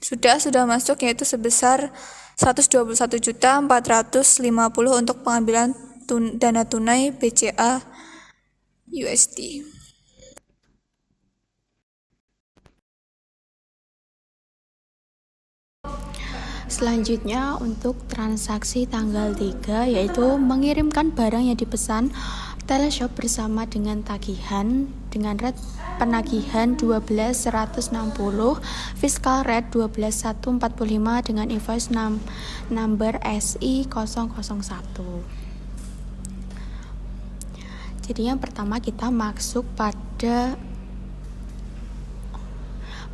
Sudah masuk yaitu sebesar 121.450 untuk pengambilan dana tunai BCA USD. Selanjutnya untuk transaksi tanggal 3 yaitu mengirimkan barang yang dipesan Teleshop bersama dengan tagihan dengan rate penagihan 12.160, fiscal rate 12.145 dengan invoice number SI001. Jadi yang pertama kita masuk pada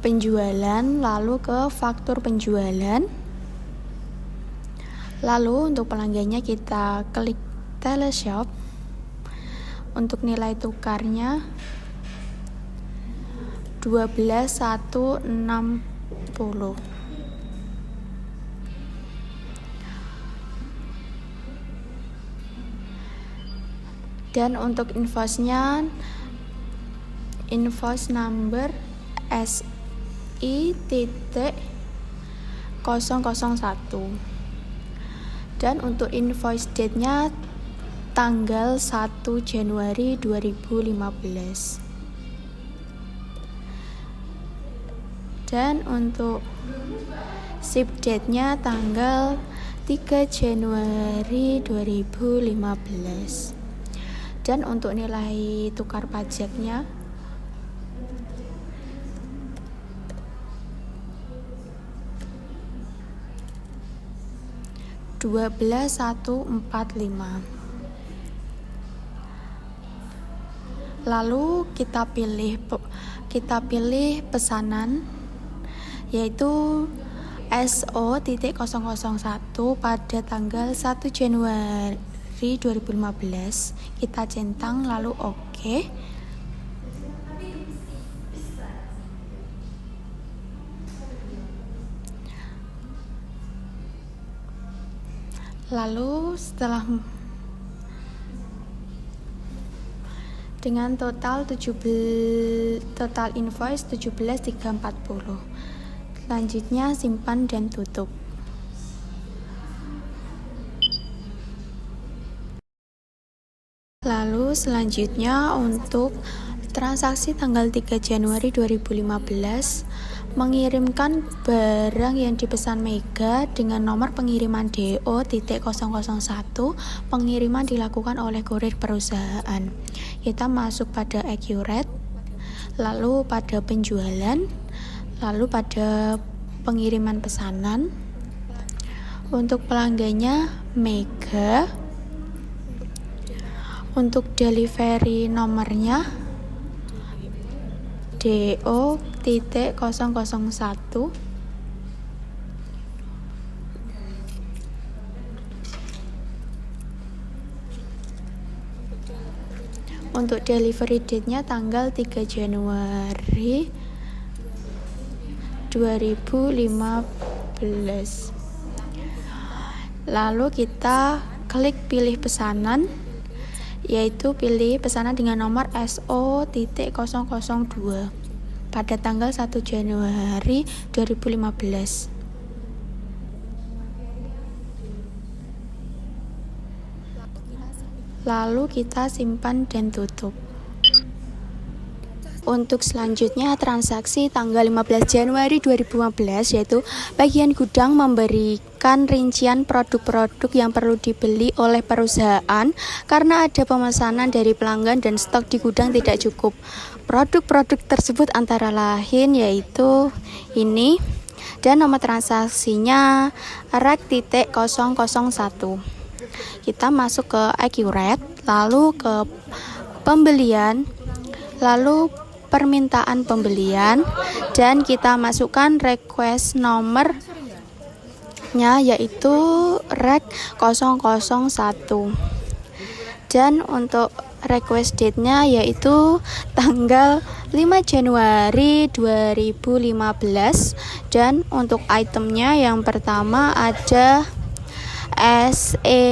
penjualan, lalu ke faktur penjualan. Lalu untuk pelanggannya kita klik Teleshop. Untuk nilai tukarnya 12.160. Dan untuk invoice-nya invoice number SI001. Dan untuk invoice date-nya tanggal 1 Januari 2015. Dan untuk ship date-nya tanggal 3 Januari 2015. Dan untuk nilai tukar pajaknya 12.145. Lalu kita pilih pesanan yaitu SO.001 pada tanggal 1 Januari 2015. Kita centang lalu oke. Lalu setelah dengan total invoice 17.340. Selanjutnya simpan dan tutup. Lalu selanjutnya untuk transaksi tanggal 3 Januari 2015 mengirimkan barang yang dipesan Mega dengan nomor pengiriman DO.001. Pengiriman dilakukan oleh kurir perusahaan. Kita masuk pada accurate, lalu pada penjualan, lalu pada pengiriman pesanan. Untuk pelanggannya Mega. Untuk delivery nomornya DO.001. rek.001. Untuk delivery date-nya tanggal 3 Januari 2015. Lalu kita klik pilih pesanan, yaitu pilih pesanan dengan nomor SO.002 pada tanggal 1 Januari 2015. Lalu kita simpan dan tutup. Untuk selanjutnya transaksi tanggal 15 Januari 2015, yaitu bagian gudang memberikan rincian produk-produk yang perlu dibeli oleh perusahaan karena ada pemesanan dari pelanggan dan stok di gudang tidak cukup. Produk-produk tersebut antara lain yaitu ini, dan nomor transaksinya rek.001. Kita masuk ke Accurate, lalu ke pembelian, lalu permintaan pembelian, dan kita masukkan request nomornya yaitu rek.001. Dan untuk request date-nya yaitu tanggal 5 Januari 2015. Dan untuk itemnya yang pertama ada SE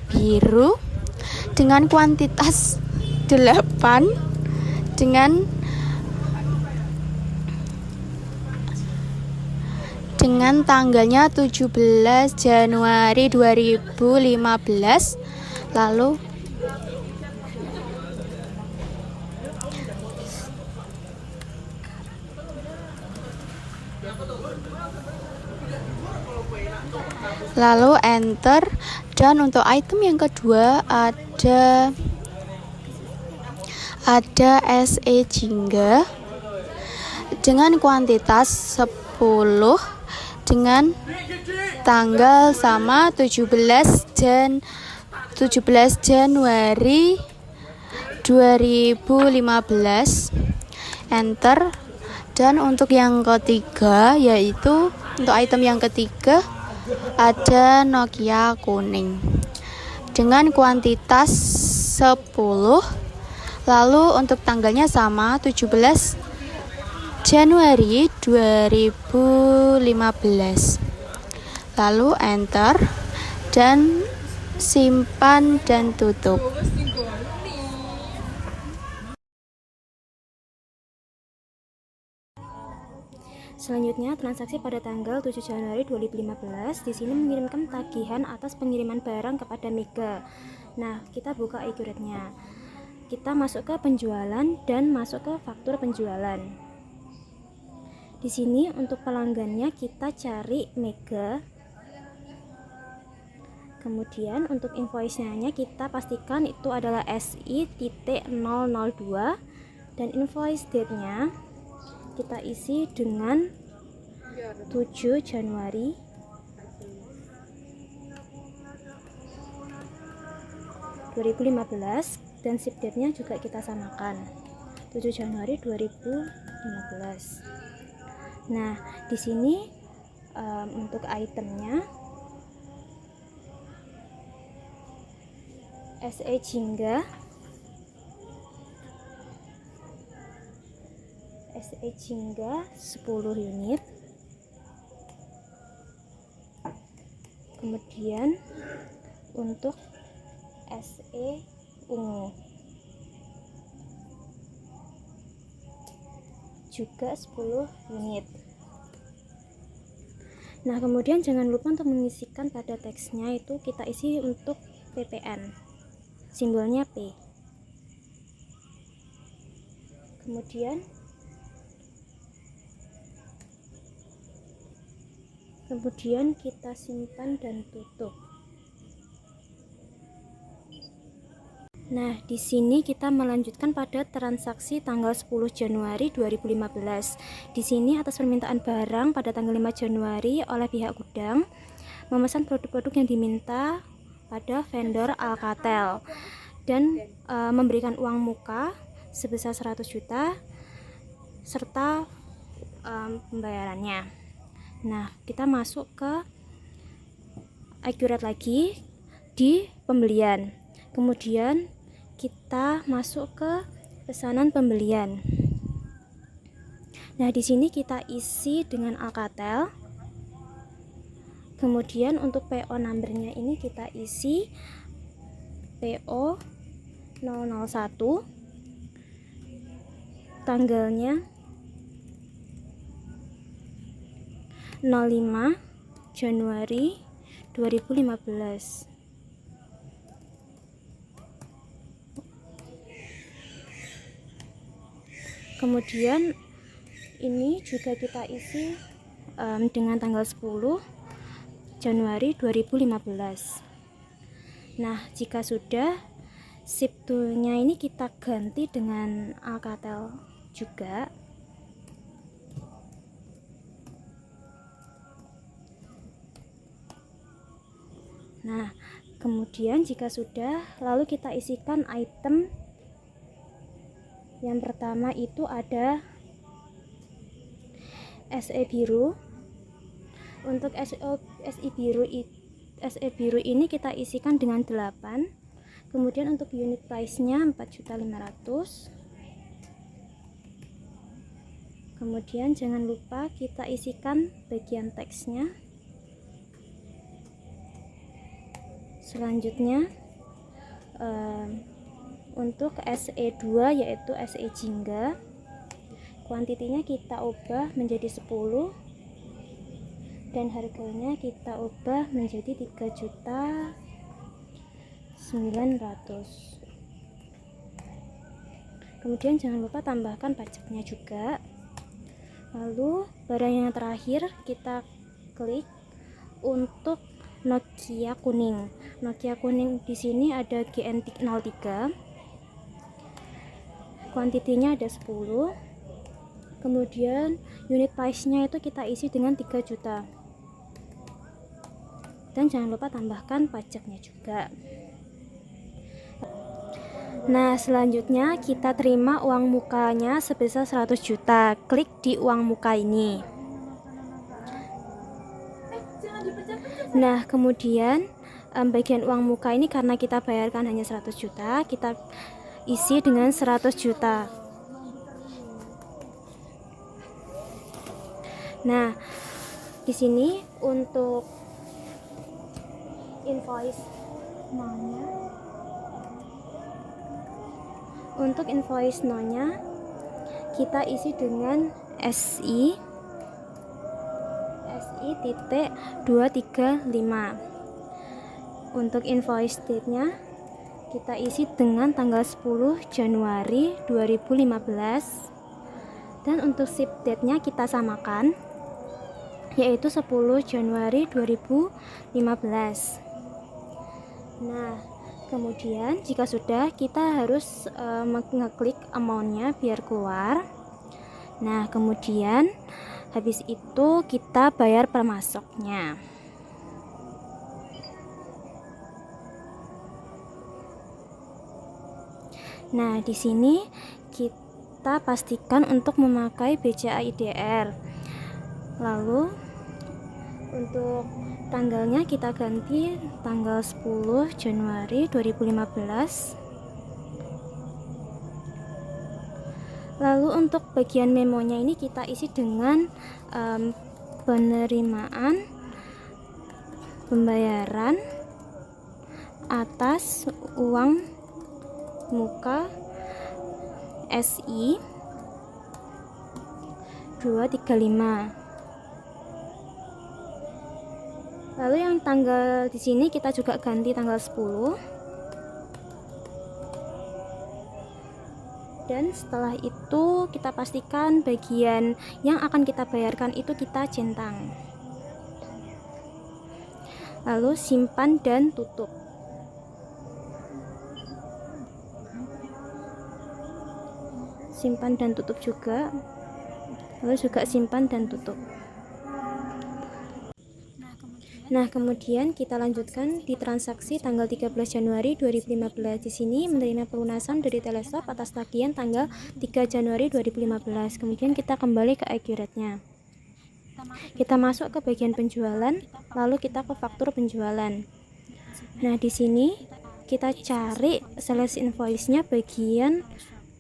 biru dengan kuantitas 8 dengan tanggalnya 17 Januari 2015. Lalu enter. Dan untuk item yang kedua ada SE jingga dengan kuantitas 10 dengan tanggal sama 17 Januari 2015. Enter. Dan untuk yang ketiga yaitu untuk item yang ketiga ada Nokia kuning dengan kuantitas 10. Lalu untuk tanggalnya sama 17 Januari 2015. Lalu enter dan simpan dan tutup. Selanjutnya, transaksi pada tanggal 7 Januari 2015 di sini mengirimkan tagihan atas pengiriman barang kepada Mega. Nah, kita buka Accurate-nya. Kita masuk ke penjualan dan masuk ke faktur penjualan. Di sini untuk pelanggannya kita cari Mega. Kemudian untuk invoice-nya kita pastikan itu adalah SI.002 dan invoice date-nya kita isi dengan 7 Januari 2015 dan ship date-nya juga kita samakan 7 Januari 2015. Nah, di sini untuk itemnya SE jingga SE jingga 10 unit. Kemudian untuk SE ungu juga 10 unit. Nah, kemudian jangan lupa untuk mengisikan pada teksnya itu kita isi untuk PPN, simbolnya P. Kemudian kita simpan dan tutup. Nah, di sini kita melanjutkan pada transaksi tanggal 10 Januari 2015. Di sini atas permintaan barang pada tanggal 5 Januari oleh pihak gudang memesan produk-produk yang diminta pada vendor Alcatel dan memberikan uang muka sebesar 100 juta serta pembayarannya. Nah, kita masuk ke accurate lagi di pembelian. Kemudian kita masuk ke pesanan pembelian. Nah, di sini kita isi dengan Alcatel. Kemudian untuk PO numbernya ini kita isi PO 001, tanggalnya 05 Januari 2015. Kemudian ini juga kita isi dengan tanggal 10 Januari 2015. Nah, jika sudah, SIP toolnya ini kita ganti dengan Alcatel juga. Nah, kemudian jika sudah, lalu kita isikan item. Yang pertama itu ada SE biru. Untuk SE biru ini kita isikan dengan 8. Kemudian untuk unit price-nya 4.500.000. Kemudian jangan lupa kita isikan bagian teksnya. Selanjutnya untuk SE2 yaitu SE Jingga, kuantitinya kita ubah menjadi 10 dan harganya kita ubah menjadi 3.900.000. Kemudian jangan lupa tambahkan pajaknya juga. Lalu barang yang terakhir kita klik untuk Nokia kuning. Nokia kuning di sini ada GN03. Kuantitinya ada 10. Kemudian unit price-nya itu kita isi dengan 3 juta. Dan jangan lupa tambahkan pajaknya juga. Nah, selanjutnya kita terima uang mukanya sebesar 100 juta. Klik di uang muka ini. Nah, kemudian bagian uang muka ini karena kita bayarkan hanya 100 juta, kita isi dengan 100 juta. Nah, di sini untuk invoice no-nya, kita isi dengan SI.235. Untuk invoice date-nya kita isi dengan tanggal 10 Januari 2015. Dan untuk ship date-nya kita samakan, yaitu 10 Januari 2015. Nah, kemudian jika sudah, kita harus ngeklik amount-nya biar keluar. Nah, kemudian habis itu kita bayar permasoknya. Nah, di sini kita pastikan untuk memakai BCA IDR. Lalu untuk tanggalnya kita ganti tanggal 10 Januari 2015. Lalu untuk bagian memonya ini kita isi dengan penerimaan pembayaran atas uang muka SI 235. Lalu yang tanggal di sini kita juga ganti tanggal 10. Dan setelah itu kita pastikan bagian yang akan kita bayarkan itu kita centang. Lalu simpan dan tutup. Simpan dan tutup juga. Lalu juga simpan dan tutup. Nah, kemudian kita lanjutkan di transaksi tanggal 13 Januari 2015. Di sini menerima pelunasan dari Telestop atas tagihan tanggal 3 Januari 2015. Kemudian kita kembali ke accurate-nya. Kita masuk ke bagian penjualan, lalu kita ke faktur penjualan. Nah, di sini kita cari sales invoice-nya bagian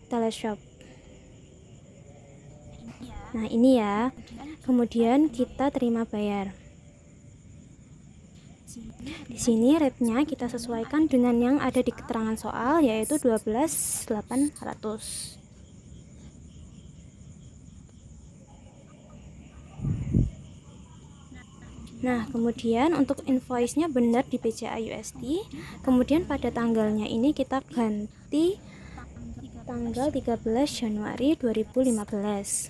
teleshop. Nah, ini ya. Kemudian kita terima bayar. Di sini rate-nya kita sesuaikan dengan yang ada di keterangan soal, yaitu 12.800. Nah, kemudian untuk invoice-nya benar di BCA USD. Kemudian pada tanggalnya ini kita ganti tanggal 13 Januari 2015.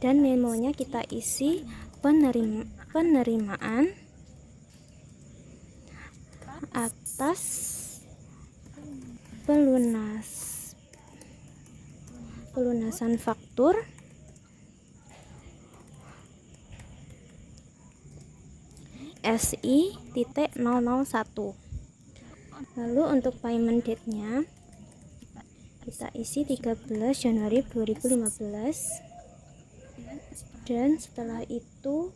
Dan memonya kita isi penerimaan atas pelunasan faktur SI.001. Lalu untuk payment date-nya kita isi 13 Januari 2015. Dan setelah itu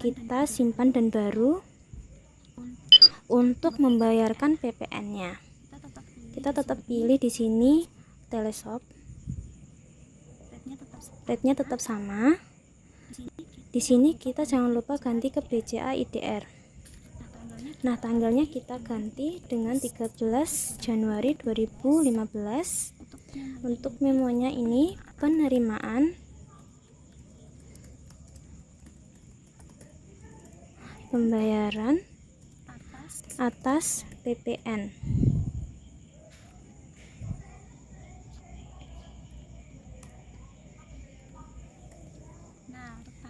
kita simpan dan baru untuk membayarkan PPN-nya. Kita tetap pilih di sini teleshop. Rate-nya tetap sama. Di sini kita jangan lupa ganti ke BCA IDR. Nah, tanggalnya kita ganti dengan 13 Januari 2015. Untuk memonya ini penerimaan pembayaran atas PPN.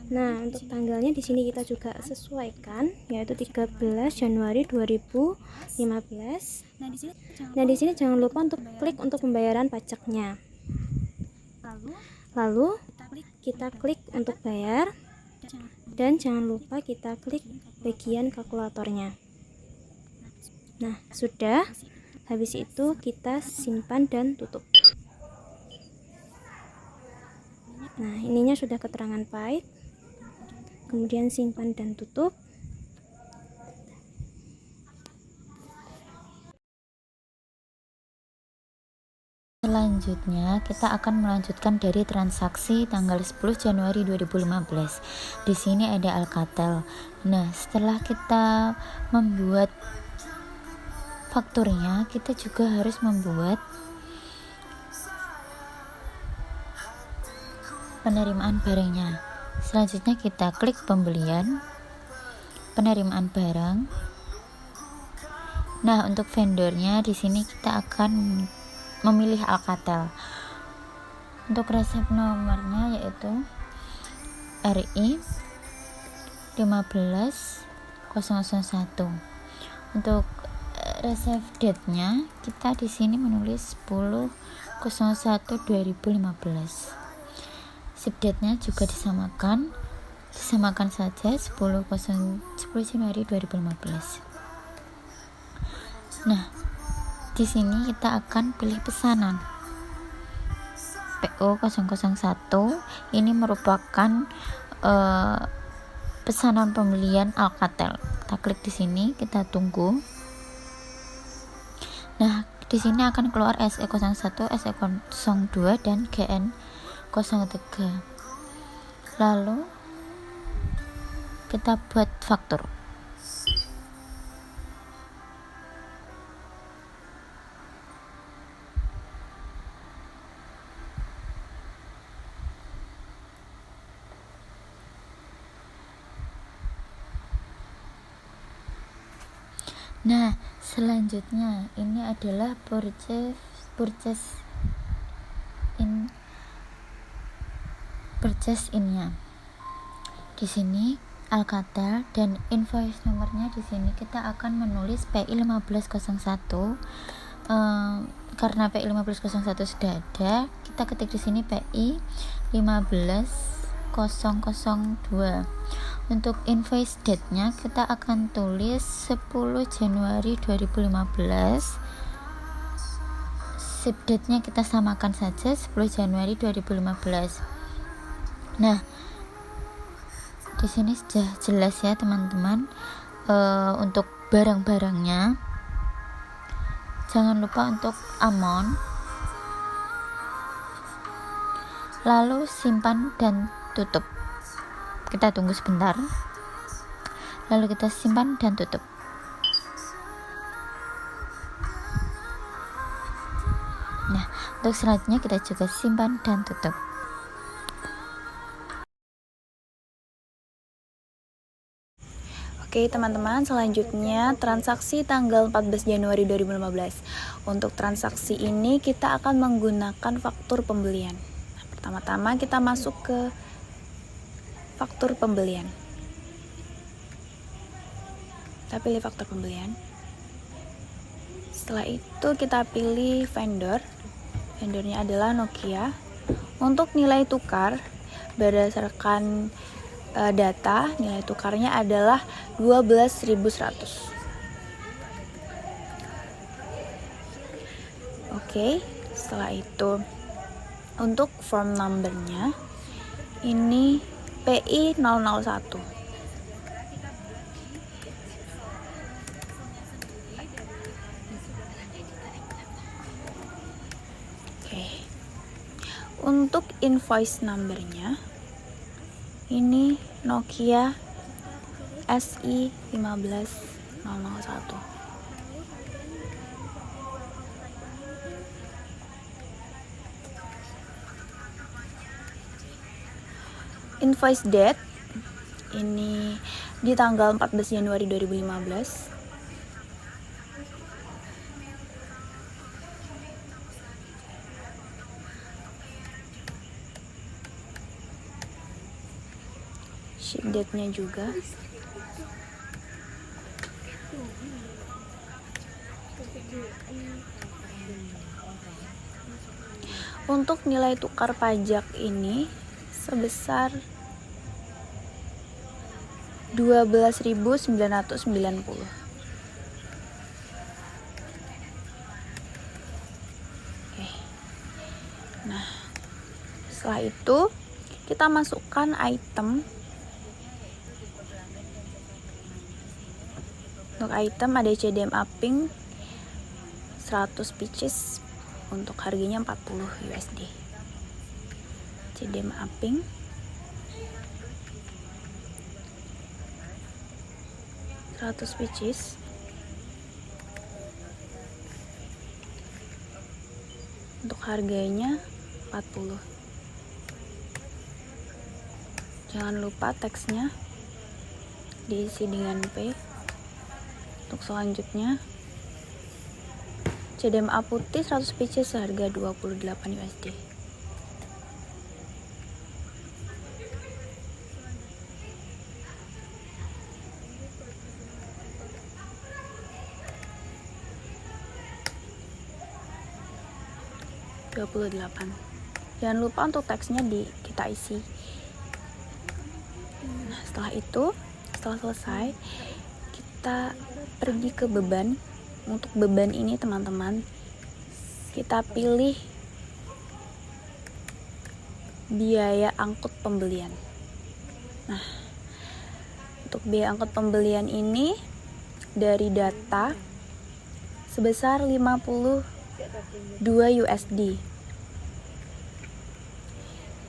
Nah, untuk tanggalnya di sini kita juga sesuaikan, yaitu 13 Januari 2015. Nah, di sini jangan lupa untuk klik untuk pembayaran pajaknya. Lalu kita klik untuk bayar, dan jangan lupa kita klik bagian kalkulatornya. Nah, sudah. Habis itu kita simpan dan tutup. Nah, ininya sudah keterangan pahit. Kemudian simpan dan tutup. Selanjutnya kita akan melanjutkan dari transaksi tanggal 10 Januari 2015. Di sini ada Alcatel. Nah, setelah kita membuat fakturnya, kita juga harus membuat penerimaan barangnya. Selanjutnya kita klik pembelian, penerimaan barang. Nah, untuk vendornya di sini kita akan memilih Alcatel. Untuk resep nomornya yaitu RI 15001. Untuk resep date-nya kita di sini menulis 10/01/2015. Sip date-nya juga disamakan saja 10 Januari 2015. Nah, di sini kita akan pilih pesanan PO 001. Ini merupakan pesanan pembelian Alcatel. Kita klik di sini, kita tunggu. Nah, di sini akan keluar SE01, SE02 dan GN03. Lalu kita buat faktur. Nah, selanjutnya ini adalah purchase in-nya. Di sini Alcatel dan invoice nomornya di sini kita akan menulis PI 1501. Karena PI 1501 sudah ada, kita ketik di sini PI 15002. Untuk invoice date-nya kita akan tulis 10 Januari 2015. ship date-nya kita samakan saja 10 Januari 2015. Nah, di sini sudah jelas ya teman-teman. Untuk barang-barangnya jangan lupa untuk amount, lalu simpan dan tutup. Kita tunggu sebentar, lalu kita simpan dan tutup. Nah, untuk selanjutnya kita juga simpan dan tutup. Oke teman-teman, selanjutnya transaksi tanggal 14 Januari 2015. Untuk transaksi ini kita akan menggunakan faktur pembelian. Nah, pertama-tama kita masuk ke faktur pembelian. Kita pilih faktur pembelian. Setelah itu kita pilih vendor. Vendornya adalah Nokia. Untuk nilai tukar berdasarkan data, nilai tukarnya adalah 12.100. Oke, setelah itu untuk form numbernya ini PI 001. Oke. Untuk invoice numbernya ini Nokia SI 15001. Invoice date ini di tanggal 14 Januari 2015. Ship date-nya juga. Untuk nilai tukar pajak ini sebesar 12.990. Oke. Nah, setelah itu kita masukkan item. Untuk item ada CDMA pink 100 pieces untuk harganya 40 USD. CDMA pink pieces untuk harganya 40. Jangan lupa teksnya diisi dengan P. Untuk selanjutnya CDMA putih 100 pieces seharga 28 USD. Jangan lupa untuk teksnya kita isi. Nah, setelah itu, setelah selesai, kita pergi ke beban. Untuk beban ini teman-teman, kita pilih biaya angkut pembelian. Nah, untuk biaya angkut pembelian ini dari data sebesar 52 USD.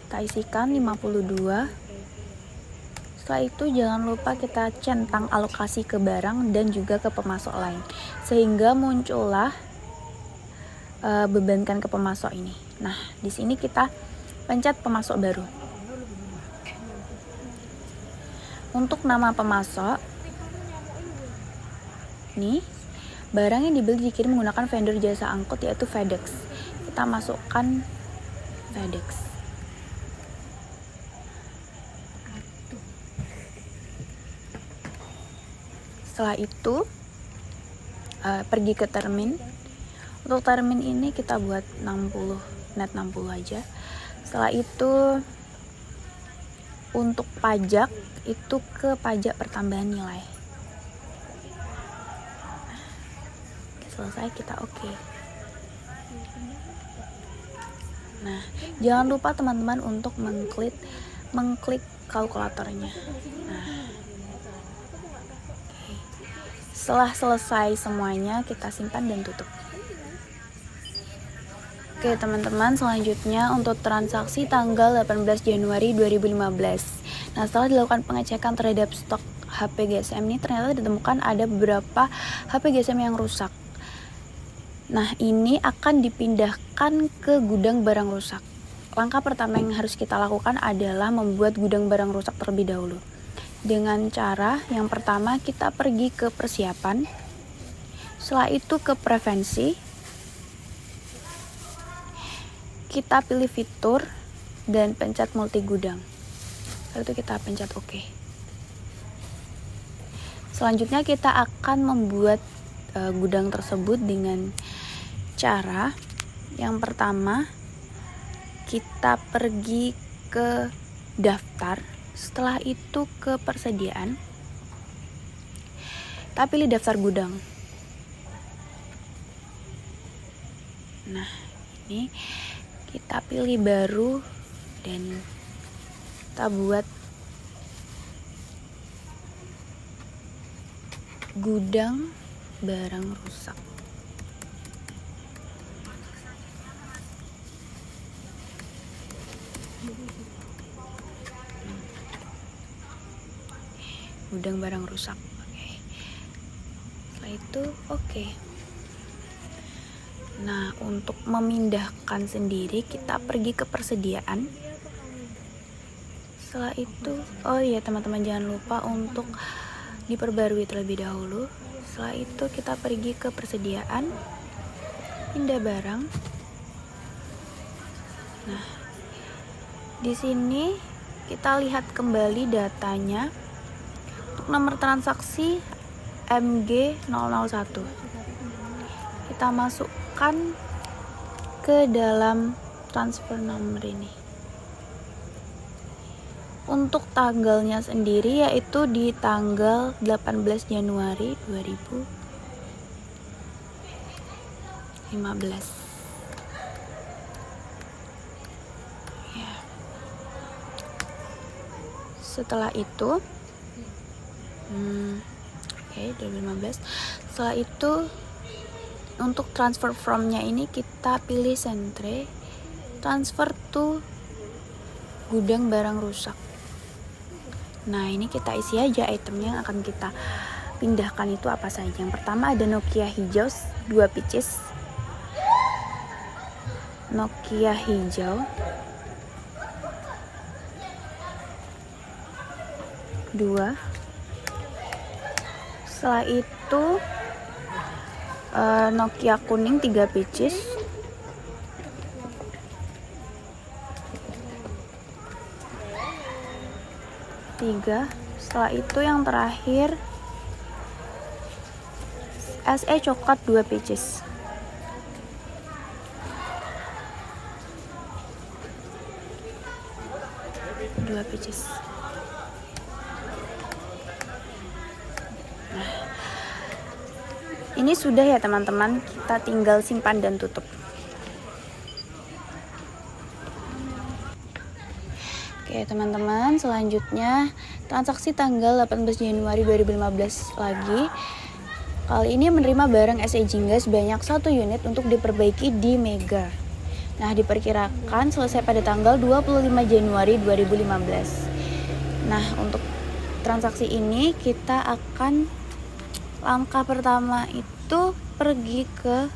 Kita isikan 52. Setelah itu jangan lupa kita centang alokasi ke barang dan juga ke pemasok lain, sehingga muncullah bebankan ke pemasok ini. Nah, di sini kita pencet pemasok baru. Untuk nama pemasok, nih barang yang dibeli dikirim menggunakan vendor jasa angkut yaitu FedEx. Kita masukkan FedEx. Setelah itu pergi ke termin. Untuk termin ini kita buat 60, net 60 aja. Setelah itu untuk pajak itu ke pajak pertambahan nilai. Selesai, kita oke. Nah, jangan lupa teman-teman untuk mengklik kalkulatornya. Nah, setelah selesai semuanya, kita simpan dan tutup. Oke teman-teman, selanjutnya untuk transaksi tanggal 18 Januari 2015. Nah, setelah dilakukan pengecekan terhadap stok HP GSM ini, ternyata ditemukan ada beberapa HP GSM yang rusak. Nah, ini akan dipindahkan ke gudang barang rusak. Langkah pertama yang harus kita lakukan adalah membuat gudang barang rusak terlebih dahulu. Dengan cara yang pertama, kita pergi ke persiapan, setelah itu ke prevensi, kita pilih fitur dan pencet multi gudang. Lalu itu kita pencet OK. Selanjutnya kita akan membuat gudang tersebut dengan cara yang pertama, kita pergi ke daftar, setelah itu ke persediaan, kita pilih daftar gudang. Nah, ini kita pilih baru dan kita buat gudang barang rusak. Gudang barang rusak. Oke. Setelah itu oke. Nah, untuk memindahkan sendiri kita pergi ke persediaan. Setelah itu, oh iya teman-teman, jangan lupa untuk diperbarui terlebih dahulu. Setelah itu kita pergi ke persediaan, pindah barang. Nah, di sini kita lihat kembali datanya. Untuk nomor transaksi MG001, kita masukkan ke dalam transfer nomor ini. Untuk tanggalnya sendiri yaitu di tanggal 18 Januari 2015. Ya. Setelah itu 2015. Setelah itu untuk transfer from-nya ini kita pilih sentre, transfer to gudang barang rusak. Nah, ini kita isi aja itemnya yang akan kita pindahkan itu apa saja. Yang pertama ada Nokia hijau 2 pieces. Nokia hijau 2. Setelah itu Nokia kuning 3 pieces. Setelah itu yang terakhir SE coklat 2 pieces. Ini sudah ya teman-teman, kita tinggal simpan dan tutup. Oke teman-teman, selanjutnya transaksi tanggal 18 Januari 2015 lagi. Kali ini menerima barang SE Jingga sebanyak 1 unit untuk diperbaiki di Mega. Nah, diperkirakan selesai pada tanggal 25 Januari 2015. Nah, untuk transaksi ini kita akan langkah pertama itu pergi ke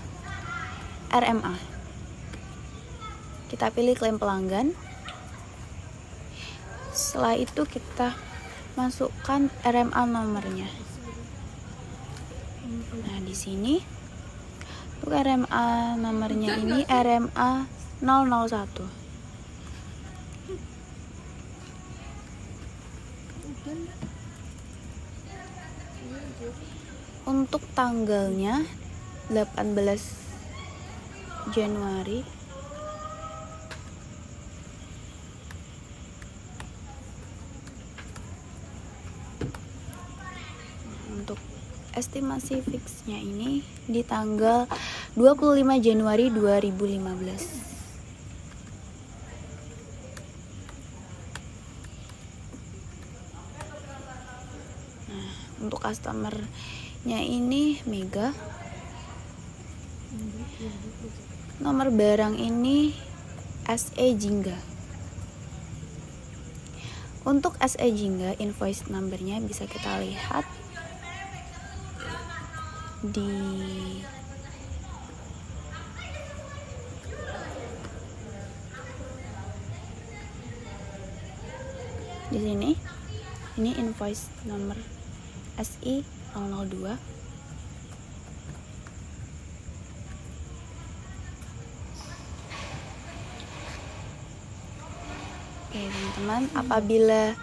RMA. Kita pilih klaim pelanggan. Setelah itu kita masukkan RMA nomornya. Nah, di sini untuk RMA nomornya ini RMA 001. Untuk tanggalnya 18 Januari. Untuk estimasi fixnya ini di tanggal 25 Januari 2015. Untuk customernya ini Mega. Nomor barang ini SE Jingga. Untuk SE Jingga, invoice numbernya bisa kita lihat di sini. Ini invoice nomor SI 002. Oke teman-teman, apabila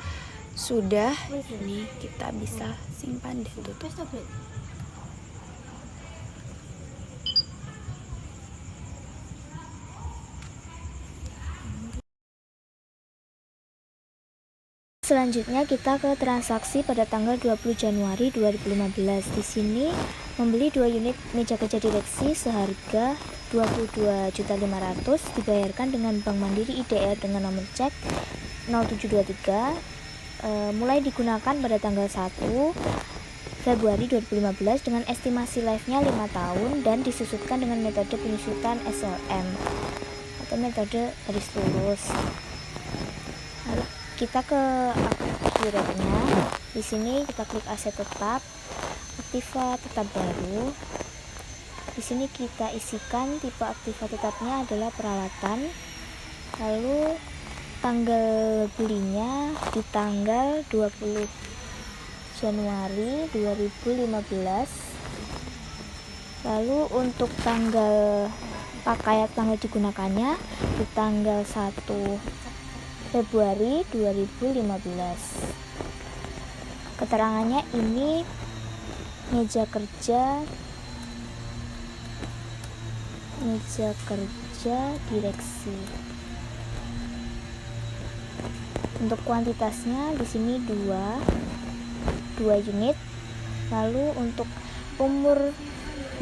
sudah, ini kita bisa simpan dan tutup. Selanjutnya kita ke transaksi pada tanggal 20 Januari 2015. Di sini membeli 2 unit meja kerja direksi seharga 22.500.000 dibayarkan dengan Bank Mandiri IDR dengan nomor cek 0723, mulai digunakan pada tanggal 1 Februari 2015 dengan estimasi life-nya 5 tahun dan disusutkan dengan metode penyusutan SLM atau metode garis lurus. Lalu kita ke aktivitasnya. Di sini kita klik aset tetap, aktiva tetap baru. Di sini kita isikan tipe aktiva tetapnya adalah peralatan. Lalu tanggal belinya di tanggal 20 Januari 2015. Lalu untuk tanggal tanggal digunakannya di tanggal 1 Februari 2015. Keterangannya ini meja kerja direksi. Untuk kuantitasnya di sini 2 unit. Lalu untuk umur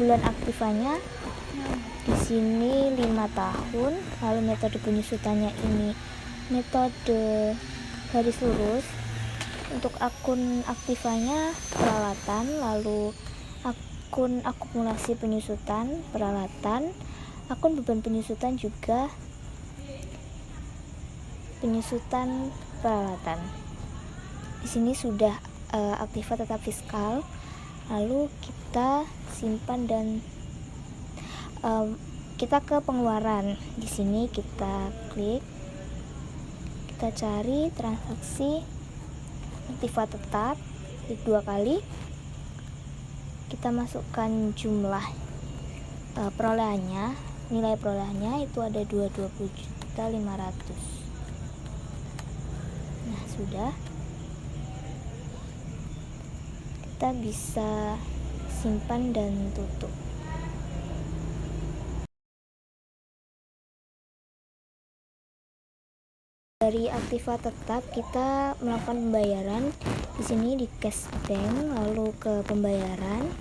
bulan aktifanya di sini 5 tahun. Lalu metode penyusutannya ini metode garis lurus. Untuk akun aktivanya peralatan, lalu akun akumulasi penyusutan peralatan, akun beban penyusutan juga penyusutan peralatan. Di sini sudah aktiva tetap fiskal. Lalu kita simpan dan kita ke pengeluaran. Di sini kita klik, kita cari transaksi aktiva tetap, klik 2 kali, kita masukkan jumlah perolehannya, nilai perolehannya itu ada 20.500.000. Nah sudah, kita bisa simpan dan tutup. Dari aktiva tetap kita melakukan pembayaran di sini di cash bank, lalu ke pembayaran.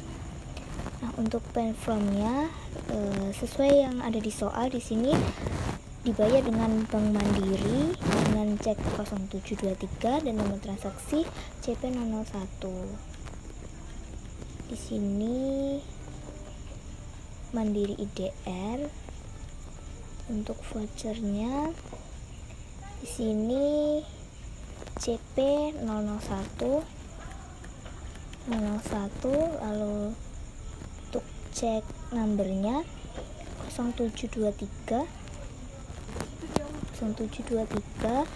Nah untuk pay from-nya sesuai yang ada di soal, di sini dibayar dengan Bank Mandiri dengan cek 0723 dan nomor transaksi CP001. Di sini Mandiri IDR. Untuk vouchernya di sini CP001, lalu untuk cek numbernya 0723,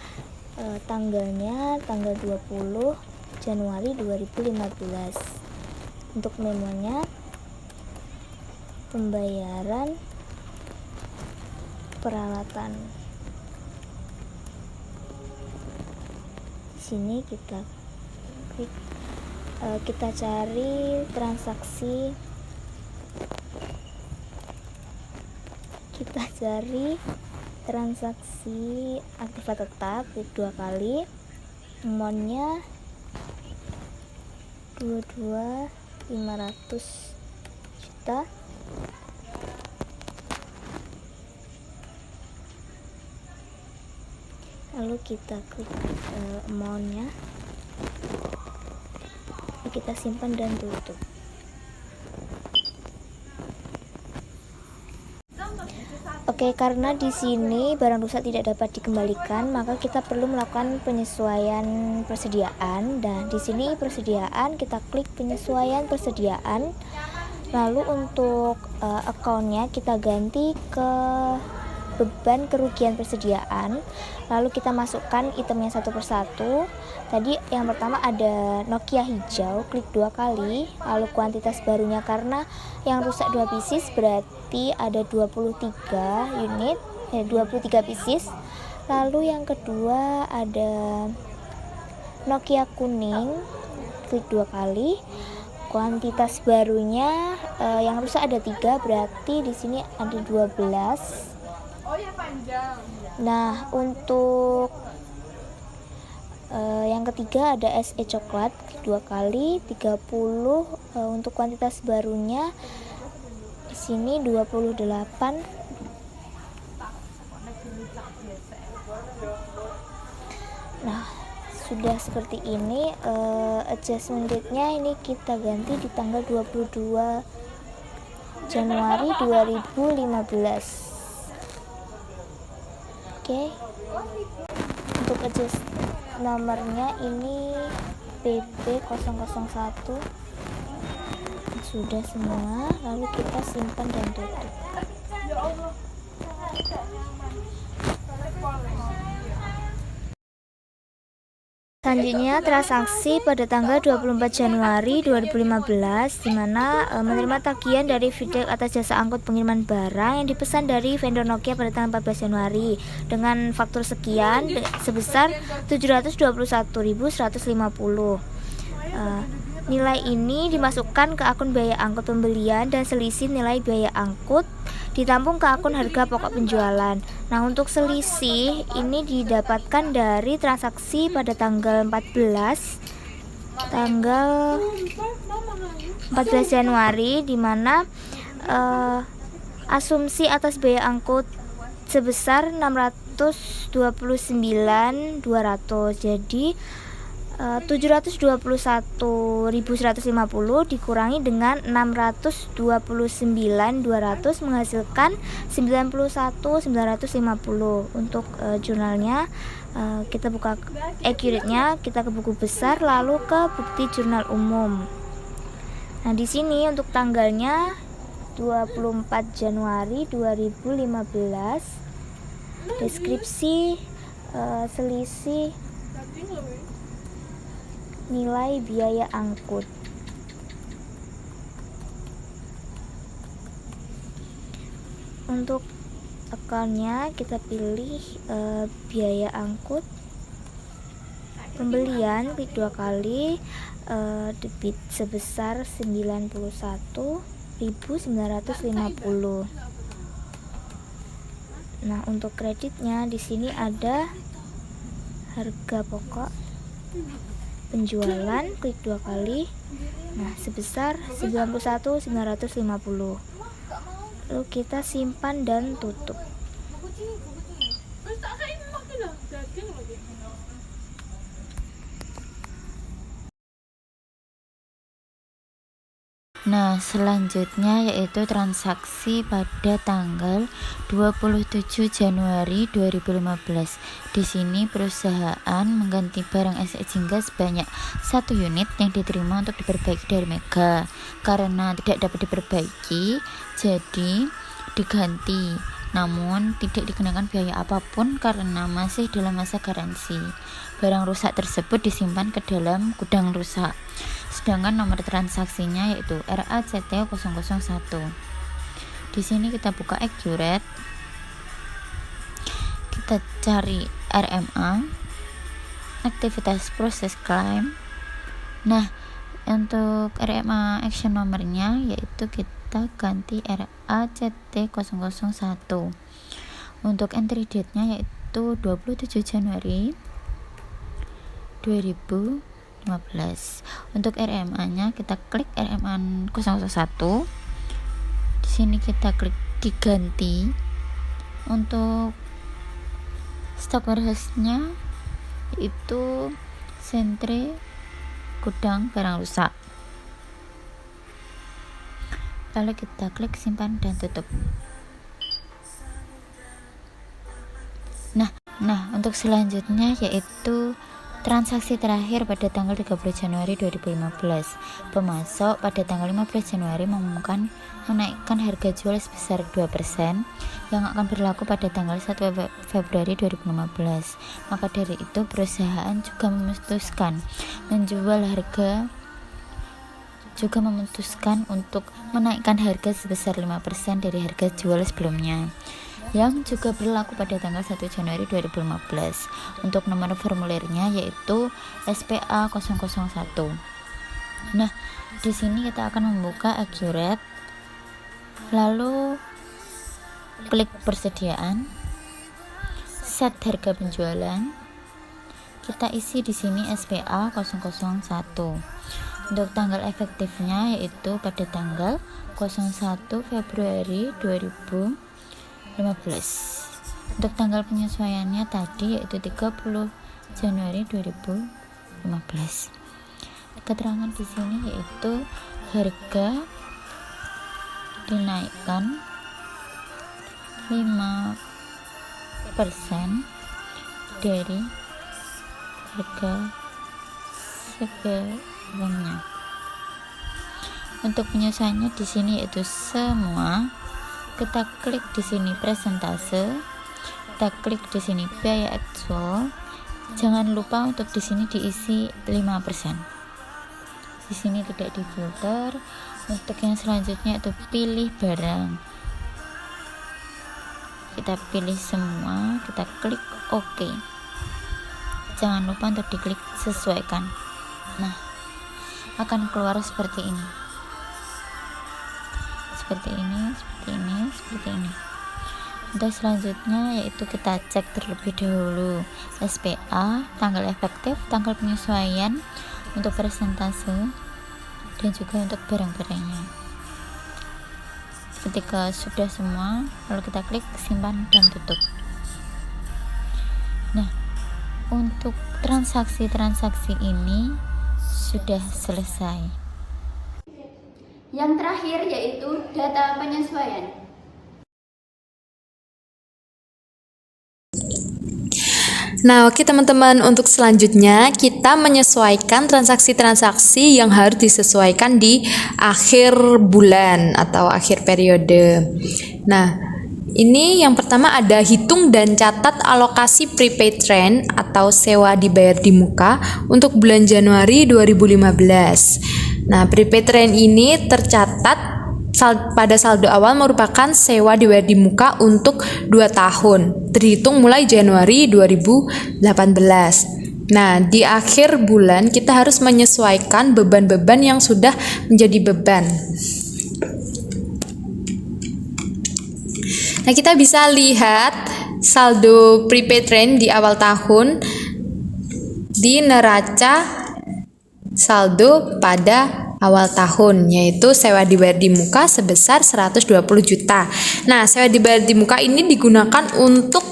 tanggalnya tanggal 20 Januari 2015. Untuk memonya pembayaran peralatan. Sini kita klik, kita cari transaksi, aktiva tetap, klik 2 kali, amount-nya 22.500.000. Lalu kita klik amount-nya, kita simpan dan tutup. Oke, karena di sini barang rusak tidak dapat dikembalikan, maka kita perlu melakukan penyesuaian persediaan. Dan di sini persediaan, kita klik penyesuaian persediaan. Lalu untuk akunnya kita ganti ke beban kerugian persediaan. Lalu kita masukkan itemnya satu persatu. Tadi yang pertama ada Nokia hijau, klik 2 kali. Lalu kuantitas barunya, karena yang rusak 2 pieces berarti ada 23 unit, 23 pieces. Lalu yang kedua ada Nokia kuning, klik 2 kali. Kuantitas barunya yang rusak ada 3, berarti di sini ada 12. Nah, untuk yang ketiga ada SE coklat, 2 kali 30. Untuk kuantitas barunya di sini 28. Nah, sudah seperti ini. Adjustment date-nya ini kita ganti di tanggal 22 Januari 2015. Oke, untuk adjust nomornya ini PP001. Sudah semua, lalu kita simpan dan tutup. Selanjutnya transaksi pada tanggal 24 Januari 2015, di mana menerima tagihan dari Fidek atas jasa angkut pengiriman barang yang dipesan dari vendor Nokia pada tanggal 14 Januari dengan faktur sekian sebesar 721.150. Nilai ini dimasukkan ke akun biaya angkut pembelian dan selisih nilai biaya angkut ditampung ke akun harga pokok penjualan. Nah, untuk selisih ini didapatkan dari transaksi pada tanggal 14 Januari, di mana asumsi atas biaya angkut sebesar 629.200. Jadi 721.150 dikurangi dengan 629.200 menghasilkan 91.950. Untuk jurnalnya kita buka accurate-nya, kita ke buku besar lalu ke bukti jurnal umum. Nah, di sini untuk tanggalnya 24 Januari 2015. Deskripsi selisih nilai biaya angkut. Untuk akunnya kita pilih biaya angkut pembelian, klik 2 kali, debit sebesar 91.950. Nah, untuk kreditnya di sini ada harga pokok penjualan, klik 2 kali. Nah, sebesar 91.950. Lalu kita simpan dan tutup. Nah, selanjutnya yaitu transaksi pada tanggal 27 Januari 2015. Di sini perusahaan mengganti barang SE Jingga sebanyak 1 unit yang diterima untuk diperbaiki dari Mega. Karena tidak dapat diperbaiki, jadi diganti. Namun tidak dikenakan biaya apapun karena masih dalam masa garansi. Barang rusak tersebut disimpan ke dalam gudang rusak. Sedangkan nomor transaksinya yaitu RACT001. Di sini kita buka accurate. Kita cari RMA, aktivitas proses claim. Nah, untuk RMA action nomornya yaitu kita ganti RACT001. Untuk entry date-nya yaitu 27 Januari 2015. Untuk RMA-nya kita klik RMA 001. Di sini kita klik diganti. Untuk stok warehouse-nya itu sentre gudang barang rusak. lalu kita klik simpan dan tutup. Nah, untuk selanjutnya yaitu transaksi terakhir pada tanggal 30 Januari 2015. Pemasok pada tanggal 15 Januari mengumumkan menaikkan harga jual sebesar 2% yang akan berlaku pada tanggal 1 Februari 2015. Maka dari itu perusahaan juga memutuskan untuk menaikkan harga sebesar 5% dari harga jual sebelumnya, yang juga berlaku pada tanggal 1 Januari 2015. Untuk nomor formulirnya yaitu SPA 001. Nah, di sini kita akan membuka Accurate, lalu klik persediaan, set harga penjualan. Kita isi di sini SPA 001. Untuk tanggal efektifnya yaitu pada tanggal 01 Februari 2015. Untuk tanggal penyesuaiannya tadi yaitu 30 Januari 2015. Keterangan di sini yaitu harga dinaikkan 5% dari harga sebelumnya. Untuk penyesuaiannya di sini yaitu semua. Kita klik di sini presentase, kita klik di sini biaya aktual. Jangan lupa untuk di sini diisi 5%. Di sini tidak difilter. Untuk yang selanjutnya itu pilih barang. Kita pilih semua, kita klik OK. Jangan lupa untuk diklik sesuaikan. Nah, akan keluar seperti ini. Seperti ini. Untuk selanjutnya yaitu kita cek terlebih dahulu SPA, tanggal efektif, tanggal penyesuaian, untuk persentase, dan juga untuk barang-barangnya. Ketika sudah semua, lalu kita klik simpan dan tutup. Nah, untuk transaksi ini sudah selesai. Yang terakhir yaitu data penyesuaian. Nah, oke teman-teman, untuk selanjutnya kita menyesuaikan transaksi-transaksi yang harus disesuaikan di akhir bulan atau akhir periode. Nah, ini yang pertama ada hitung dan catat alokasi prepaid rent atau sewa dibayar di muka untuk bulan Januari 2015. Nah, prepaid rent ini tercatat pada saldo awal merupakan sewa dibayar di muka untuk 2 tahun, terhitung mulai Januari 2018. Nah, di akhir bulan kita harus menyesuaikan beban-beban yang sudah menjadi beban. Nah, kita bisa lihat saldo prepaid rent di awal tahun di neraca saldo pada awal tahun, yaitu sewa dibayar di muka sebesar 120 juta. Nah, sewa dibayar di muka ini digunakan untuk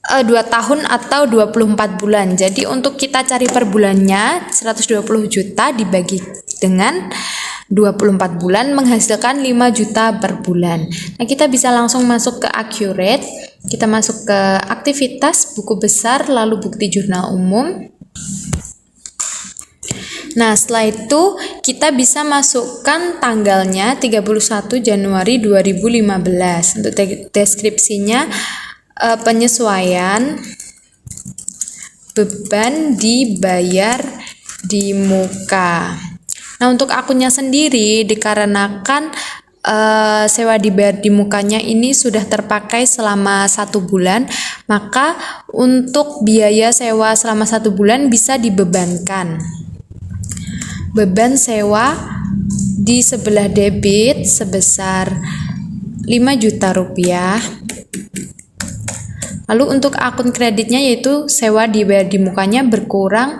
2 tahun atau 24 bulan. Jadi untuk kita cari per bulannya 120 juta dibagi dengan 24 bulan menghasilkan 5 juta per bulan. Nah, kita bisa langsung masuk ke Accurate. Kita masuk ke aktivitas, buku besar, lalu bukti jurnal umum. Nah, setelah itu kita bisa masukkan tanggalnya 31 Januari 2015. Untuk deskripsinya penyesuaian beban dibayar di muka. Nah, untuk akunnya sendiri dikarenakan sewa dibayar di mukanya ini sudah terpakai selama 1 bulan, maka untuk biaya sewa selama 1 bulan bisa dibebankan. Beban sewa di sebelah debit sebesar 5 juta rupiah. Lalu untuk akun kreditnya yaitu sewa dibayar di mukanya berkurang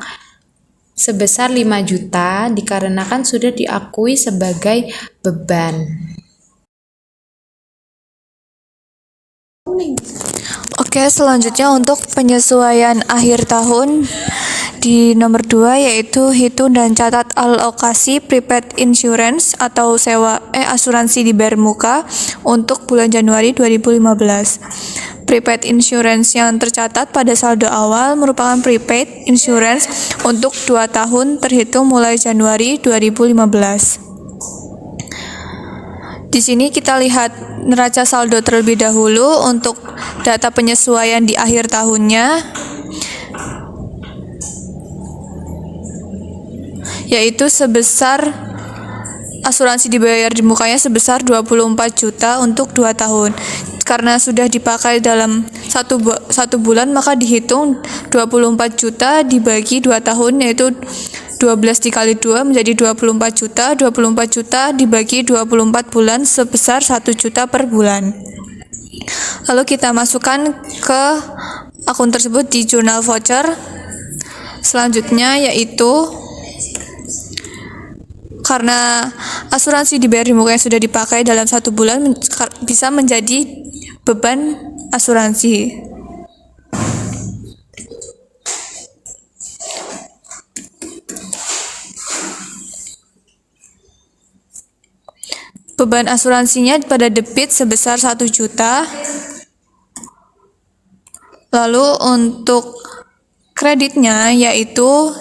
sebesar 5 juta dikarenakan sudah diakui sebagai beban. Oke, selanjutnya untuk penyesuaian akhir tahun di nomor 2 yaitu hitung dan catat alokasi prepaid insurance atau asuransi dibayar muka untuk bulan Januari 2015. Prepaid insurance yang tercatat pada saldo awal merupakan prepaid insurance untuk 2 tahun terhitung mulai Januari 2015. Di sini kita lihat neraca saldo terlebih dahulu untuk data penyesuaian di akhir tahunnya, yaitu sebesar asuransi dibayar di mukanya sebesar 24 juta untuk 2 tahun. Karena sudah dipakai dalam satu bulan, maka dihitung 24 juta dibagi 2 tahun, yaitu 12 dikali 2 menjadi 24 juta. 24 juta dibagi 24 bulan sebesar 1 juta per bulan. Lalu kita masukkan ke akun tersebut di jurnal voucher. Selanjutnya yaitu karena asuransi dibayar di muka yang sudah dipakai dalam 1 bulan bisa menjadi beban asuransi. Beban asuransinya pada debit sebesar 1 juta. Lalu untuk kreditnya yaitu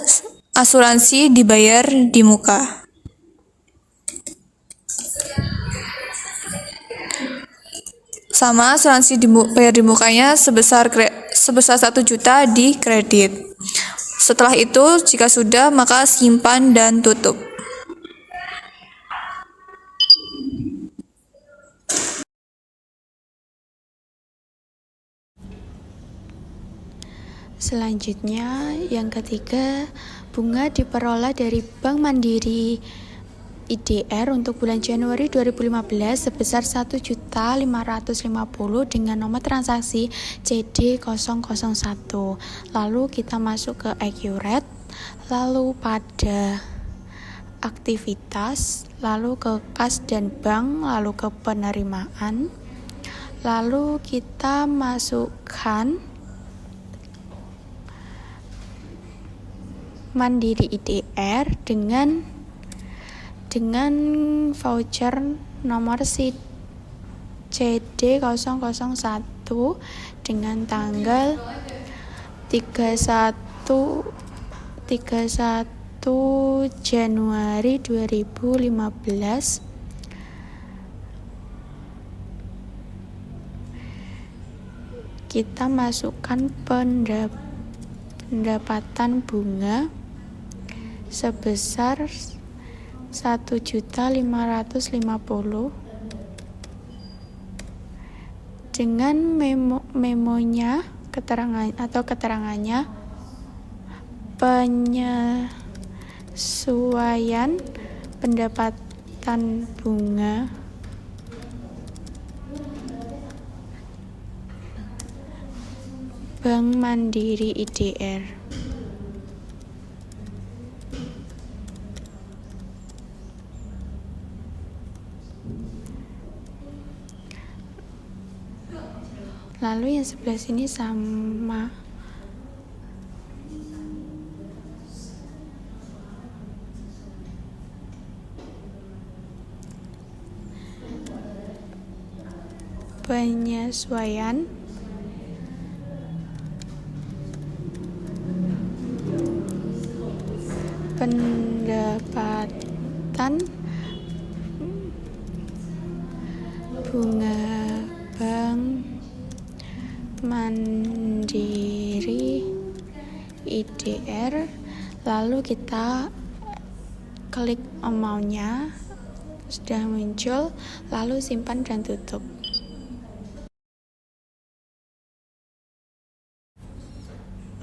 asuransi dibayar di muka. Sama, asuransi dibayar di mukanya sebesar 1 juta di kredit. Setelah itu, jika sudah, maka simpan dan tutup. Selanjutnya, yang ketiga, bunga diperoleh dari Bank Mandiri IDR untuk bulan Januari 2015 sebesar 1.550.000 dengan nomor transaksi CD001. Lalu kita masuk ke Accurate, lalu pada aktivitas, lalu ke kas dan bank, lalu ke penerimaan. Lalu kita masukkan Mandiri IDR dengan voucher nomor CD001 dengan tanggal 31 Januari 2015 kita masukkan pendapatan bunga sebesar 1.550.000 dengan memonya keterangannya penyesuaian pendapatan bunga Bank Mandiri IDR. Lalu yang sebelah sini sama. Penyesuaian pendapatan bunga Bank Mandiri IDR. Lalu kita klik amount-nya, sudah muncul, lalu simpan dan tutup.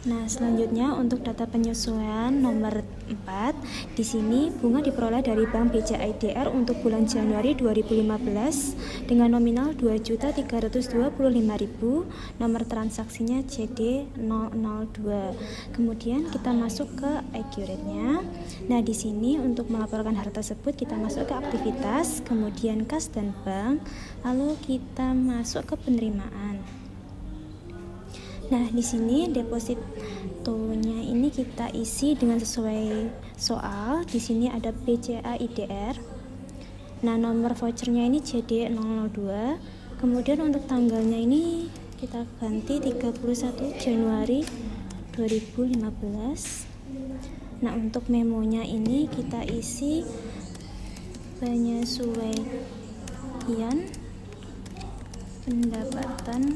Nah, selanjutnya untuk data penyesuaian nomor 4, di sini bunga diperoleh dari Bank BCA IDR untuk bulan Januari 2015 dengan nominal 2.325.000, nomor transaksinya JD002. Kemudian kita masuk ke Accurate-nya. Nah, di sini untuk melaporkan hal tersebut kita masuk ke aktivitas, kemudian kas dan bank, lalu kita masuk ke penerimaan. Nah, di sini depositonya ini kita isi dengan sesuai soal. Di sini ada BCA IDR. Nah, nomor vouchernya ini JD002. Kemudian untuk tanggalnya ini kita ganti 31 Januari 2015. Nah, untuk memonya ini kita isi penyesuaian pendapatan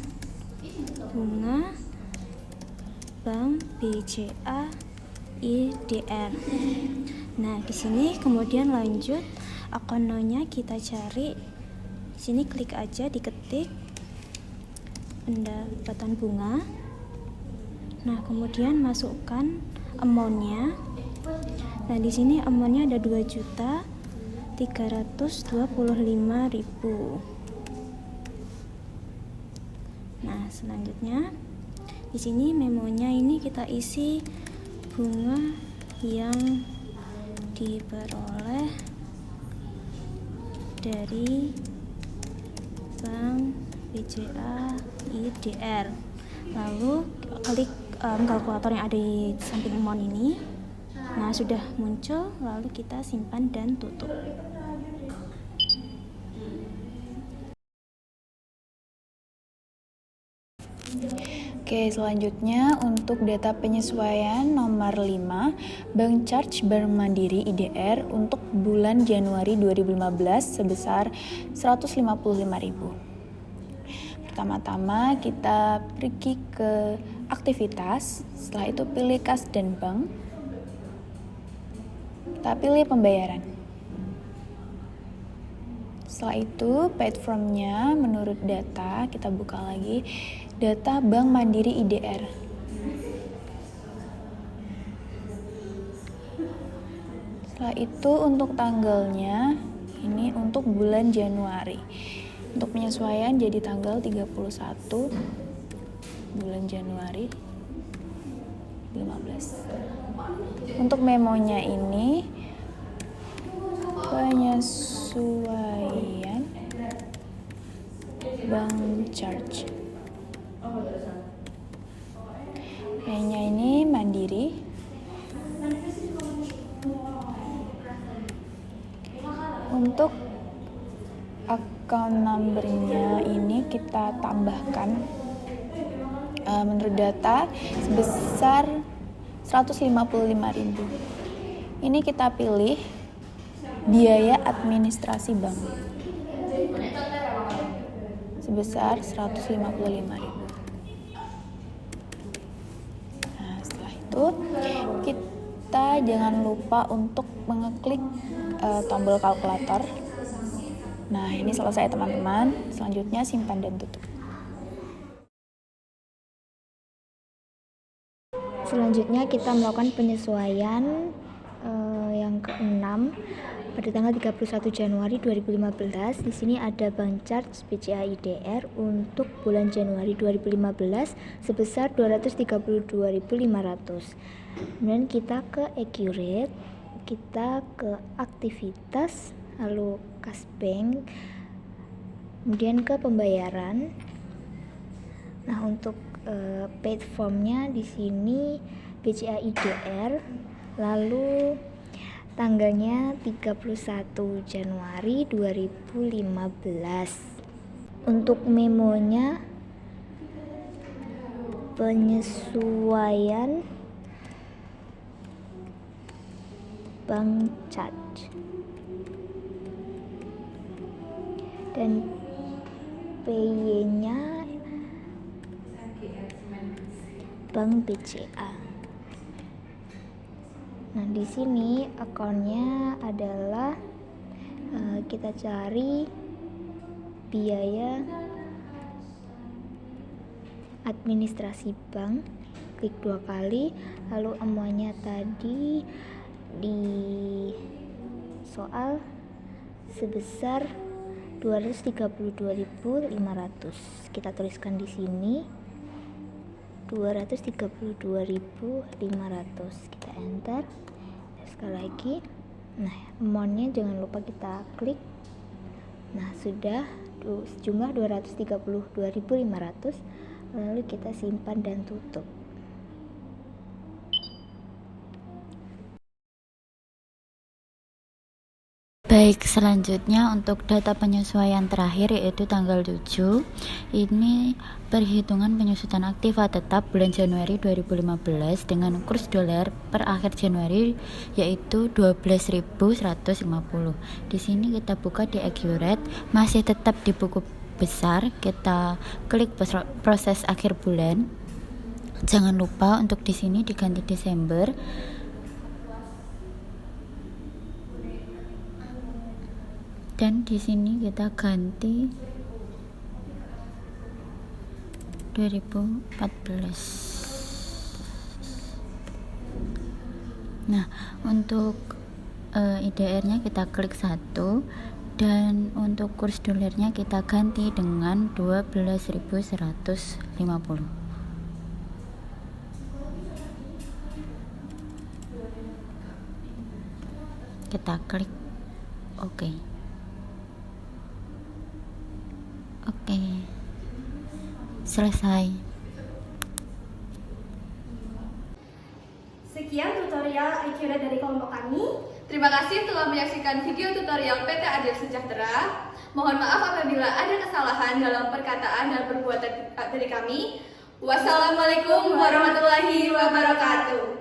bunga Bank BCA IDR. Nah, di sini kemudian lanjut akononya kita cari. Di sini klik aja, diketik pendapatan bunga. Nah, kemudian masukkan amount-nya. Nah, di sini amount-nya ada 2.325.000. Nah, selanjutnya di sini memonya ini kita isi bunga yang diperoleh dari Bank BCA IDR. Lalu klik kalkulator yang ada di samping amount ini. Nah, sudah muncul, lalu kita simpan dan tutup. Oke, selanjutnya untuk data penyesuaian nomor 5, Bank Charge Bank Mandiri IDR untuk bulan Januari 2015 sebesar 155.000. Pertama-tama kita pergi ke aktivitas, setelah itu pilih kas dan bank. Kita pilih pembayaran. Setelah itu paid from-nya menurut data, kita buka lagi data Bank Mandiri IDR. Setelah itu untuk tanggalnya ini untuk bulan Januari. Untuk penyesuaian jadi tanggal 31 bulan Januari 15. Untuk memonya ini penyesuaian Bank Charge. Kayaknya ini Mandiri. Untuk account number-nya ini kita tambahkan menurut data sebesar 155.000. Ini kita pilih biaya administrasi bank sebesar 155.000. Nah, setelah itu kita jangan lupa untuk mengeklik tombol kalkulator. Nah, ini selesai teman-teman. Selanjutnya simpan dan tutup. Selanjutnya kita melakukan penyesuaian yang ke-6 pada tanggal 31 Januari 2015. Di sini ada Bank Charge BCA IDR untuk bulan Januari 2015 sebesar 232.500. Kemudian kita ke accurate, kita ke aktivitas, lalu kas bank, kemudian ke pembayaran. Nah, untuk paid form-nya di sini BCA IDR, lalu tanggalnya 31 Januari 2015. Untuk memonya penyesuaian Bank Charge dan PY-nya Bank BCA. Nah, di sini akunnya adalah kita cari biaya administrasi bank, klik 2 kali, lalu amount-nya tadi di soal sebesar 232.500. Kita tuliskan di sini 232.500. Kita enter. Sekali lagi. Nah, amount-nya jangan lupa kita klik. Nah, sudah sejumlah 232.500. lalu kita simpan dan tutup. Baik, selanjutnya untuk data penyesuaian terakhir yaitu tanggal 7. Ini perhitungan penyusutan aktiva tetap bulan Januari 2015 dengan kurs dolar per akhir Januari yaitu 12.150. Di sini kita buka di Accurate, masih tetap di buku besar. Kita klik proses akhir bulan. Jangan lupa untuk di sini diganti Desember. Dan di sini kita ganti 2014. Nah, untuk IDR-nya kita klik 1 dan untuk kurs dolarnya kita ganti dengan 12.150. Kita klik OK. Oke, selesai. Sekian tutorial Accurate dari kelompok kami. Terima kasih telah menyaksikan video tutorial PT Adil Sejahtera. Mohon maaf apabila ada kesalahan dalam perkataan dan perbuatan dari kami. Wassalamualaikum warahmatullahi wabarakatuh.